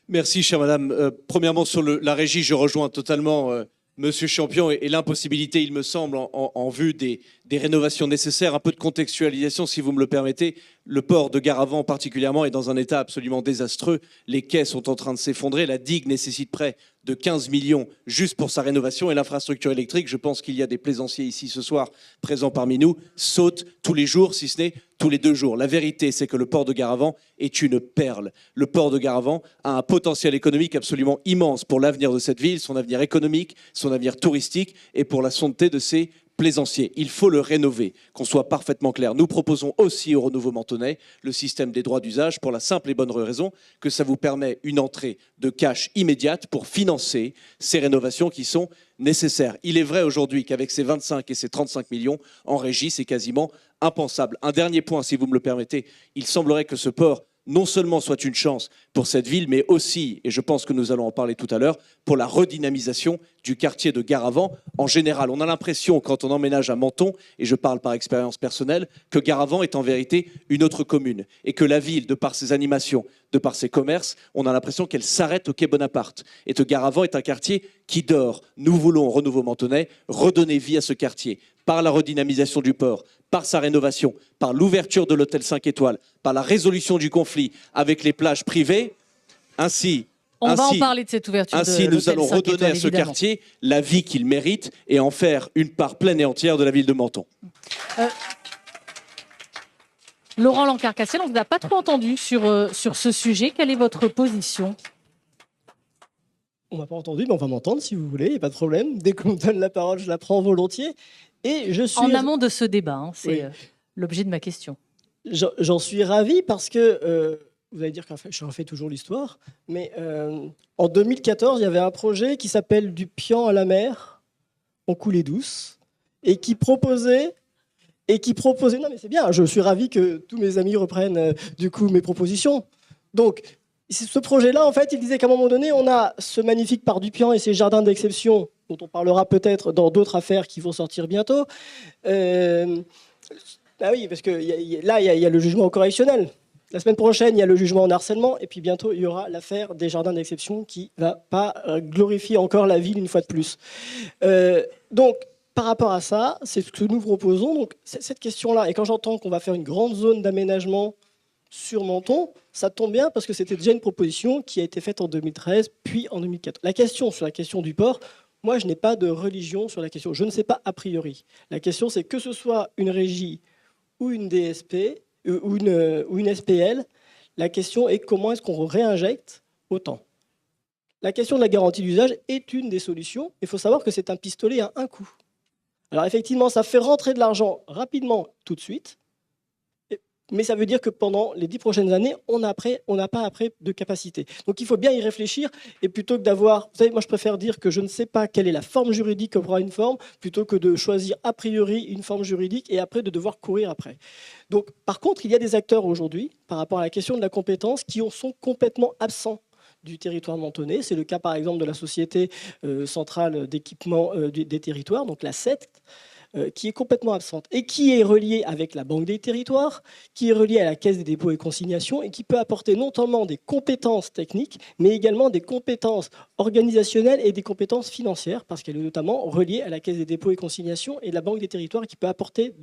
Merci, chère madame. Premièrement, sur la régie, je rejoins totalement Monsieur Champion et l'impossibilité, il me semble, en vue des rénovations nécessaires. Un peu de contextualisation, si vous me le permettez. Le port de Garavan, particulièrement, est dans un état absolument désastreux. Les quais sont en train de s'effondrer. La digue nécessite près de 15 millions juste pour sa rénovation. Et l'infrastructure électrique, je pense qu'il y a des plaisanciers ici ce soir présents parmi nous, saute tous les jours, si ce n'est tous les 2 jours. La vérité, c'est que le port de Garavan est une perle. Le port de Garavan a un potentiel économique absolument immense pour l'avenir de cette ville, son avenir économique, son avenir touristique et pour la santé de ses plaisanciers. Il faut le rénover, qu'on soit parfaitement clair. Nous proposons aussi au Renouveau Mentonnais le système des droits d'usage pour la simple et bonne raison que ça vous permet une entrée de cash immédiate pour financer ces rénovations qui sont nécessaires. Il est vrai aujourd'hui qu'avec ces 25 et ces 35 millions en régie, c'est quasiment impensable. Un dernier point, si vous me le permettez, il semblerait que ce port non seulement soit une chance pour cette ville, mais aussi, et je pense que nous allons en parler tout à l'heure, pour la redynamisation du quartier de Gare-Avant en général. On a l'impression, quand on emménage à Menton, et je parle par expérience personnelle, que Gare-Avant est en vérité une autre commune, et que la ville, de par ses animations, de par ses commerces, on a l'impression qu'elle s'arrête au quai Bonaparte, et que Gare-Avant est un quartier qui dort. Nous voulons, au Renouveau Mentonnais, redonner vie à ce quartier, par la redynamisation du port, par sa rénovation, par l'ouverture de l'hôtel 5 étoiles, par la résolution du conflit avec les plages privées. Ainsi, On va en parler de cette ouverture. Ainsi, nous allons redonner à ce quartier la vie qu'il mérite et en faire une part pleine et entière de la ville de Menton. Laurent Lancarcassiel, on ne vous a pas trop entendu sur ce sujet. Quelle est votre position? On m'a pas entendu, mais on va m'entendre si vous voulez, il n'y a pas de problème. Dès qu'on me donne la parole, je la prends volontiers. Et je suis... En amont de ce débat, hein, c'est Oui. l'objet de ma question. J'en suis ravi parce que, vous allez dire que je refais toujours l'histoire, mais en 2014, il y avait un projet qui s'appelle Du Pian à la mer, en coulée douce, et qui proposait... Non mais c'est bien, je suis ravi que tous mes amis reprennent du coup mes propositions. Donc, ce projet-là, en fait, il disait qu'à un moment donné, on a ce magnifique parc du Pian et ses jardins d'exception, dont on parlera peut-être dans d'autres affaires qui vont sortir bientôt. Ah oui, parce que là, il y a le jugement correctionnel. La semaine prochaine, il y a le jugement en harcèlement. Et puis bientôt, il y aura l'affaire des jardins d'exception qui ne va pas glorifier encore la ville une fois de plus. Donc, par rapport à ça, c'est ce que nous proposons. Donc, cette question-là, et quand j'entends qu'on va faire une grande zone d'aménagement sur Menton, ça tombe bien parce que c'était déjà une proposition qui a été faite en 2013, puis en 2014. La question du port, moi, je n'ai pas de religion sur la question. Je ne sais pas a priori. La question, c'est que ce soit une régie ou une DSP ou une SPL, la question est comment est-ce qu'on réinjecte autant. La question de la garantie d'usage est une des solutions. Il faut savoir que c'est un pistolet à un coup. Alors effectivement, ça fait rentrer de l'argent rapidement tout de suite, mais ça veut dire que pendant les 10 prochaines années, on n'a pas après de capacité. Donc il faut bien y réfléchir, et plutôt que d'avoir... Vous savez, moi je préfère dire que je ne sais pas quelle est la forme juridique qu'aura une forme, plutôt que de choisir a priori une forme juridique et après de devoir courir après. Donc par contre, il y a des acteurs aujourd'hui, par rapport à la question de la compétence, qui sont complètement absents du territoire mentonnais. C'est le cas par exemple de la Société centrale d'équipement des territoires, donc la SET, qui est complètement absente et qui est reliée avec la Banque des territoires, qui est reliée à la Caisse des dépôts et consignations et qui peut apporter non seulement des compétences techniques, mais également des compétences organisationnelles et des compétences financières, parce qu'elle est notamment reliée à la Caisse des dépôts et consignations et la Banque des territoires qui peut apporter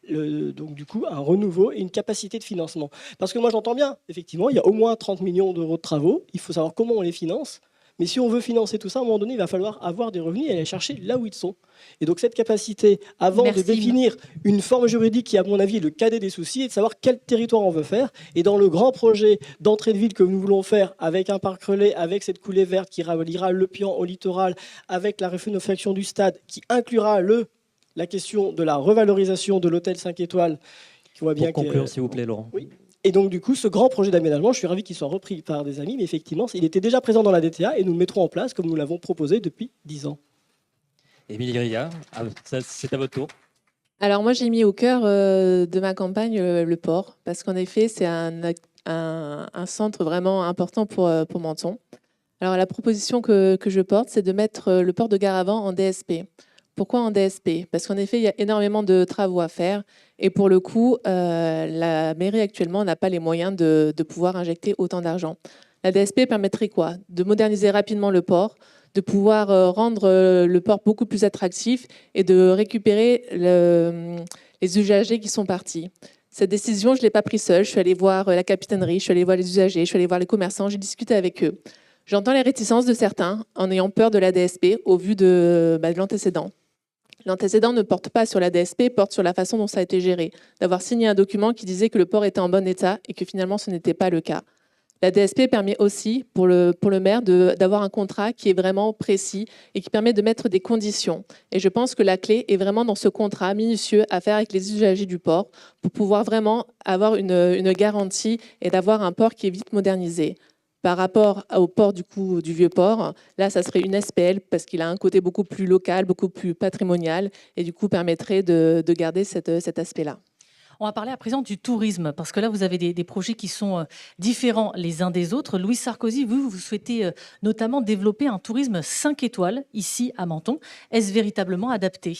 donc du coup un renouveau et une capacité de financement. Parce que moi j'entends bien, effectivement, il y a au moins 30 millions d'euros de travaux, il faut savoir comment on les finance. Mais si on veut financer tout ça, à un moment donné, il va falloir avoir des revenus et aller chercher là où ils sont. Et donc cette capacité, avant de définir une forme juridique qui, à mon avis, est le cadet des soucis, est de savoir quel territoire on veut faire. Et dans le grand projet d'entrée de ville que nous voulons faire, avec un parc relais, avec cette coulée verte qui reliera le Pian au littoral, avec la réfection du stade, qui inclura la question de la revalorisation de l'hôtel 5 étoiles. Pour conclure, s'il vous plaît, Laurent. Oui. Et donc, du coup, ce grand projet d'aménagement, je suis ravi qu'il soit repris par des amis, mais effectivement, il était déjà présent dans la DTA et nous le mettrons en place comme nous l'avons proposé depuis 10 ans. Émilie Ria, c'est à votre tour. Alors moi, j'ai mis au cœur de ma campagne le port, parce qu'en effet, c'est un centre vraiment important pour Menton. Alors la proposition que je porte, c'est de mettre le port de Gare-Avant en DSP. Pourquoi en DSP? Parce qu'en effet, il y a énormément de travaux à faire. Et pour le coup, la mairie actuellement n'a pas les moyens de pouvoir injecter autant d'argent. La DSP permettrait quoi? De moderniser rapidement le port, de pouvoir rendre le port beaucoup plus attractif et de récupérer les usagers qui sont partis. Cette décision, je ne l'ai pas prise seule. Je suis allée voir la capitainerie, je suis allée voir les usagers, je suis allée voir les commerçants, j'ai discuté avec eux. J'entends les réticences de certains en ayant peur de la DSP au vu de l'antécédent. L'antécédent ne porte pas sur la DSP, porte sur la façon dont ça a été géré, d'avoir signé un document qui disait que le port était en bon état et que finalement ce n'était pas le cas. La DSP permet aussi pour le maire d'avoir un contrat qui est vraiment précis et qui permet de mettre des conditions. Et je pense que la clé est vraiment dans ce contrat minutieux à faire avec les usagers du port pour pouvoir vraiment avoir une garantie et d'avoir un port qui est vite modernisé. Par rapport au port du vieux port, là, ça serait une SPL parce qu'il a un côté beaucoup plus local, beaucoup plus patrimonial et du coup permettrait de garder cet aspect-là. On va parler à présent du tourisme, parce que là, vous avez des projets qui sont différents les uns des autres. Louis Sarkozy, vous souhaitez notamment développer un tourisme 5 étoiles ici à Menton. Est-ce véritablement adapté ?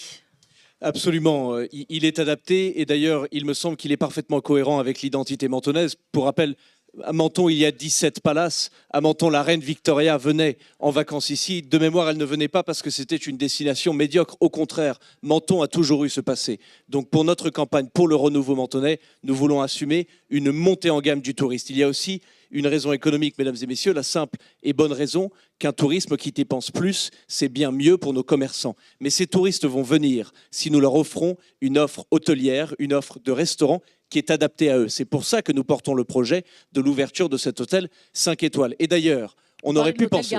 Absolument, il est adapté et d'ailleurs, il me semble qu'il est parfaitement cohérent avec l'identité mentonnaise. Pour rappel, à Menton, il y a 17 palaces. À Menton, la reine Victoria venait en vacances ici. De mémoire, elle ne venait pas parce que c'était une destination médiocre. Au contraire, Menton a toujours eu ce passé. Donc pour notre campagne, pour le renouveau mentonnais, nous voulons assumer une montée en gamme du touriste. Il y a aussi une raison économique, mesdames et messieurs, la simple et bonne raison qu'un tourisme qui dépense plus, c'est bien mieux pour nos commerçants. Mais ces touristes vont venir si nous leur offrons une offre hôtelière, une offre de restaurant qui est adaptée à eux. C'est pour ça que nous portons le projet de l'ouverture de cet hôtel 5 étoiles. Et d'ailleurs, on aurait pu penser...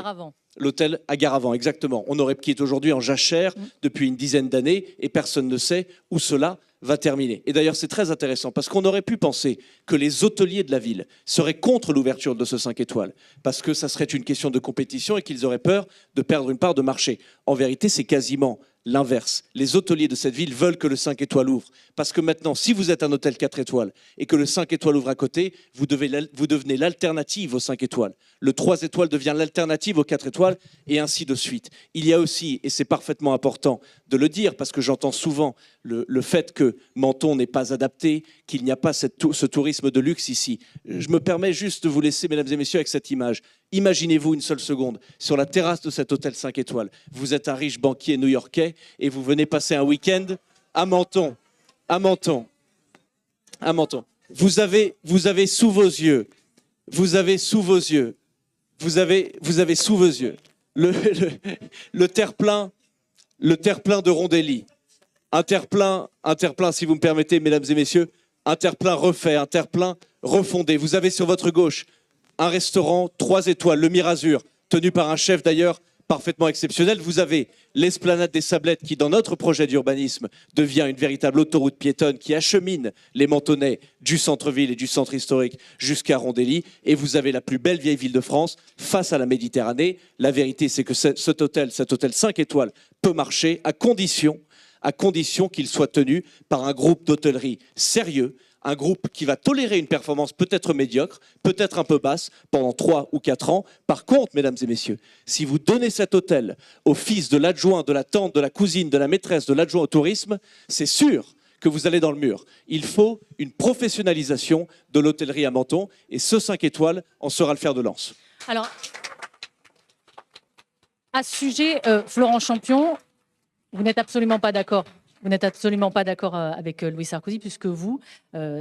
L'hôtel à Garavant, exactement. Qui est aujourd'hui en jachère depuis une dizaine d'années et personne ne sait où cela va terminer. Et d'ailleurs, c'est très intéressant parce qu'on aurait pu penser que les hôteliers de la ville seraient contre l'ouverture de ce 5 étoiles parce que ça serait une question de compétition et qu'ils auraient peur de perdre une part de marché. En vérité, c'est quasiment l'inverse. Les hôteliers de cette ville veulent que le 5 étoiles ouvre parce que maintenant, si vous êtes un hôtel 4 étoiles et que le 5 étoiles ouvre à côté, vous devenez l'alternative au 5 étoiles. Le 3 étoiles devient l'alternative au 4 étoiles et ainsi de suite. Il y a aussi, et c'est parfaitement important de le dire parce que j'entends souvent le fait que Menton n'est pas adapté, qu'il n'y a pas ce tourisme de luxe ici. Je me permets juste de vous laisser, mesdames et messieurs, avec cette image. Imaginez-vous une seule seconde, sur la terrasse de cet hôtel 5 étoiles, vous êtes un riche banquier new-yorkais et vous venez passer un week-end à Menton. À Menton. À Menton. Vous avez sous vos yeux, le terre-plein de Rondelli. Un terre-plein, si vous me permettez, mesdames et messieurs, un terre-plein refait, un terre-plein refondé. Vous avez sur votre gauche un restaurant 3 étoiles, le Mirazur, tenu par un chef d'ailleurs parfaitement exceptionnel. Vous avez l'esplanade des Sablettes qui, dans notre projet d'urbanisme, devient une véritable autoroute piétonne qui achemine les Mentonnais du centre-ville et du centre historique jusqu'à Rondelli. Et vous avez la plus belle vieille ville de France face à la Méditerranée. La vérité, c'est que cet hôtel 5 étoiles peut marcher à condition qu'il soit tenu par un groupe d'hôtellerie sérieux, un groupe qui va tolérer une performance peut-être médiocre, peut-être un peu basse, pendant 3 ou 4 ans. Par contre, mesdames et messieurs, si vous donnez cet hôtel au fils de l'adjoint, de la tante, de la cousine, de la maîtresse, de l'adjoint au tourisme, c'est sûr que vous allez dans le mur. Il faut une professionnalisation de l'hôtellerie à Menton, et ce 5 étoiles en sera le fer de lance. Alors, à ce sujet, Florent Champion, vous n'êtes absolument pas d'accord. Vous n'êtes absolument pas d'accord avec Louis Sarkozy, puisque vous,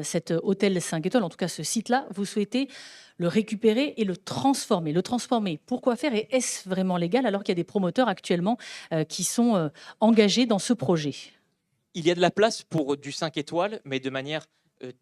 cet hôtel 5 étoiles, en tout cas ce site-là, vous souhaitez le récupérer et le transformer. Le transformer, pourquoi faire et est-ce vraiment légal alors qu'il y a des promoteurs actuellement qui sont engagés dans ce projet ? Il y a de la place pour du 5 étoiles, mais de manière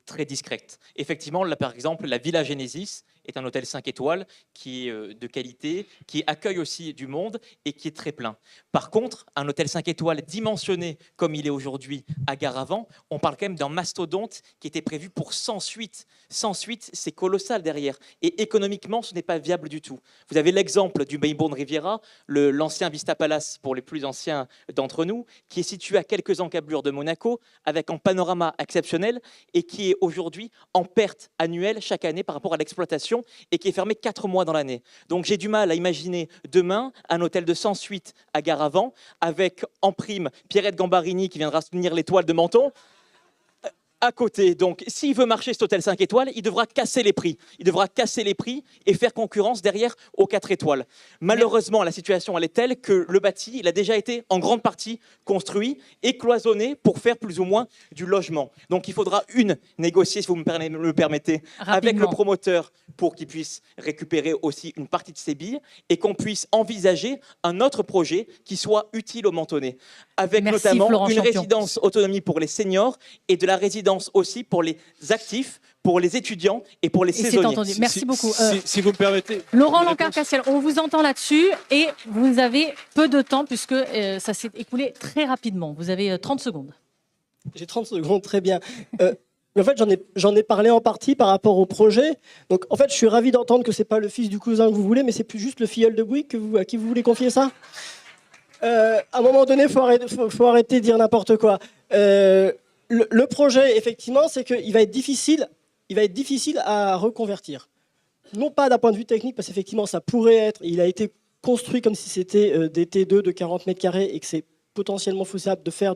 très discrète. Effectivement, là, par exemple, la Villa Genesis est un hôtel 5 étoiles qui est de qualité, qui accueille aussi du monde et qui est très plein. Par contre, un hôtel 5 étoiles dimensionné comme il est aujourd'hui à Garavant, on parle quand même d'un mastodonte qui était prévu pour 100 suites. 100 suites, c'est colossal derrière. Et économiquement, ce n'est pas viable du tout. Vous avez l'exemple du Maybone Riviera, l'ancien Vista Palace pour les plus anciens d'entre nous, qui est situé à quelques encablures de Monaco, avec un panorama exceptionnel et qui est aujourd'hui en perte annuelle chaque année par rapport à l'exploitation et qui est fermé 4 mois dans l'année. Donc j'ai du mal à imaginer demain un hôtel de 100 suites à Garavant avec en prime Pierrette Gambarini qui viendra soutenir l'étoile de Menton à côté. Donc s'il veut marcher cet hôtel 5 étoiles, il devra casser les prix. Il devra casser les prix et faire concurrence derrière aux 4 étoiles. Malheureusement, la situation elle est telle que le bâti il a déjà été en grande partie construit et cloisonné pour faire plus ou moins du logement. Donc il faudra négocier, si vous me permettez, avec le promoteur pour qu'il puisse récupérer aussi une partie de ses billes et qu'on puisse envisager un autre projet qui soit utile aux Mentonnais. Avec notamment Florent une Champion. résidence autonomie pour les seniors et de la résidence aussi pour les actifs, pour les étudiants et pour les saisonniers. Entendu. Merci beaucoup. Si vous me permettez. Laurent Lancard-Cassiel, on vous entend là-dessus et vous avez peu de temps puisque ça s'est écoulé très rapidement. Vous avez 30 secondes. J'ai 30 secondes, très bien. En fait, j'en ai parlé en partie par rapport au projet. Donc, en fait, je suis ravi d'entendre que ce n'est pas le fils du cousin que vous voulez, mais c'est plus juste le filleul de Bouygues à qui vous voulez confier ça. À un moment donné, il faut arrêter de dire n'importe quoi. le projet, effectivement, c'est qu'il va être difficile à reconvertir. Non pas d'un point de vue technique, parce qu'effectivement, ça pourrait être, il a été construit comme si c'était des T2 de 40 mètres carrés et que c'est potentiellement faisable de faire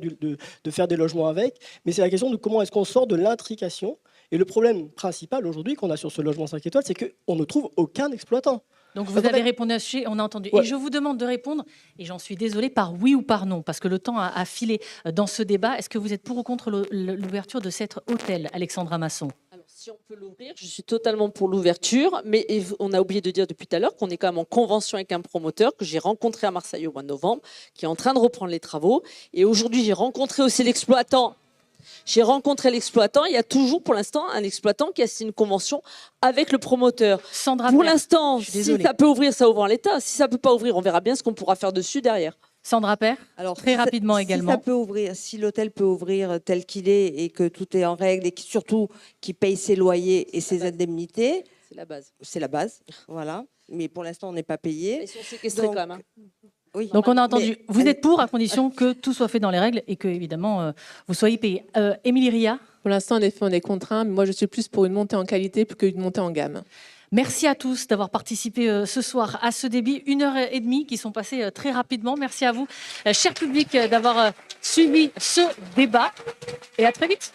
des logements avec, mais c'est la question de comment est-ce qu'on sort de l'intrication. Et le problème principal aujourd'hui qu'on a sur ce logement 5 étoiles, c'est qu'on ne trouve aucun exploitant. Donc vous avez répondu à ce sujet, on a entendu. Ouais. Et je vous demande de répondre, et j'en suis désolée, par oui ou par non, parce que le temps a filé dans ce débat. Est-ce que vous êtes pour ou contre l'ouverture de cet hôtel, Alexandra Masson? Alors, si on peut l'ouvrir, je suis totalement pour l'ouverture, mais on a oublié de dire depuis tout à l'heure qu'on est quand même en convention avec un promoteur que j'ai rencontré à Marseille au mois de novembre, qui est en train de reprendre les travaux. Et aujourd'hui, j'ai rencontré aussi l'exploitant. Il y a toujours pour l'instant un exploitant qui a signé une convention avec le promoteur. Sandra Pour Père, l'instant, je suis si désolée. ça peut ouvrir, ça ouvre en l'état. Si ça peut pas ouvrir, on verra bien ce qu'on pourra faire dessus derrière. Sandra Père, Alors, très rapidement si également. ça peut ouvrir, si l'hôtel peut ouvrir tel qu'il est et que tout est en règle et surtout qu'il paye ses loyers et ses indemnités, C'est la base. c'est la base. Voilà. Mais pour l'instant, on n'est pas payé. Ils sont séquestrés Donc, quand même. Hein. Oui. Donc on a entendu, Mais- vous êtes pour à condition que tout soit fait dans les règles et que, évidemment, vous soyez payé. Émilie Ria, Pour l'instant, en effet, on est contraint, mais moi, je suis plus pour une montée en qualité plus qu'une montée en gamme. merci à tous d'avoir participé ce soir à ce débit. 1h30 qui sont passées très rapidement. Merci à vous, cher public, d'avoir suivi ce débat. Et à très vite.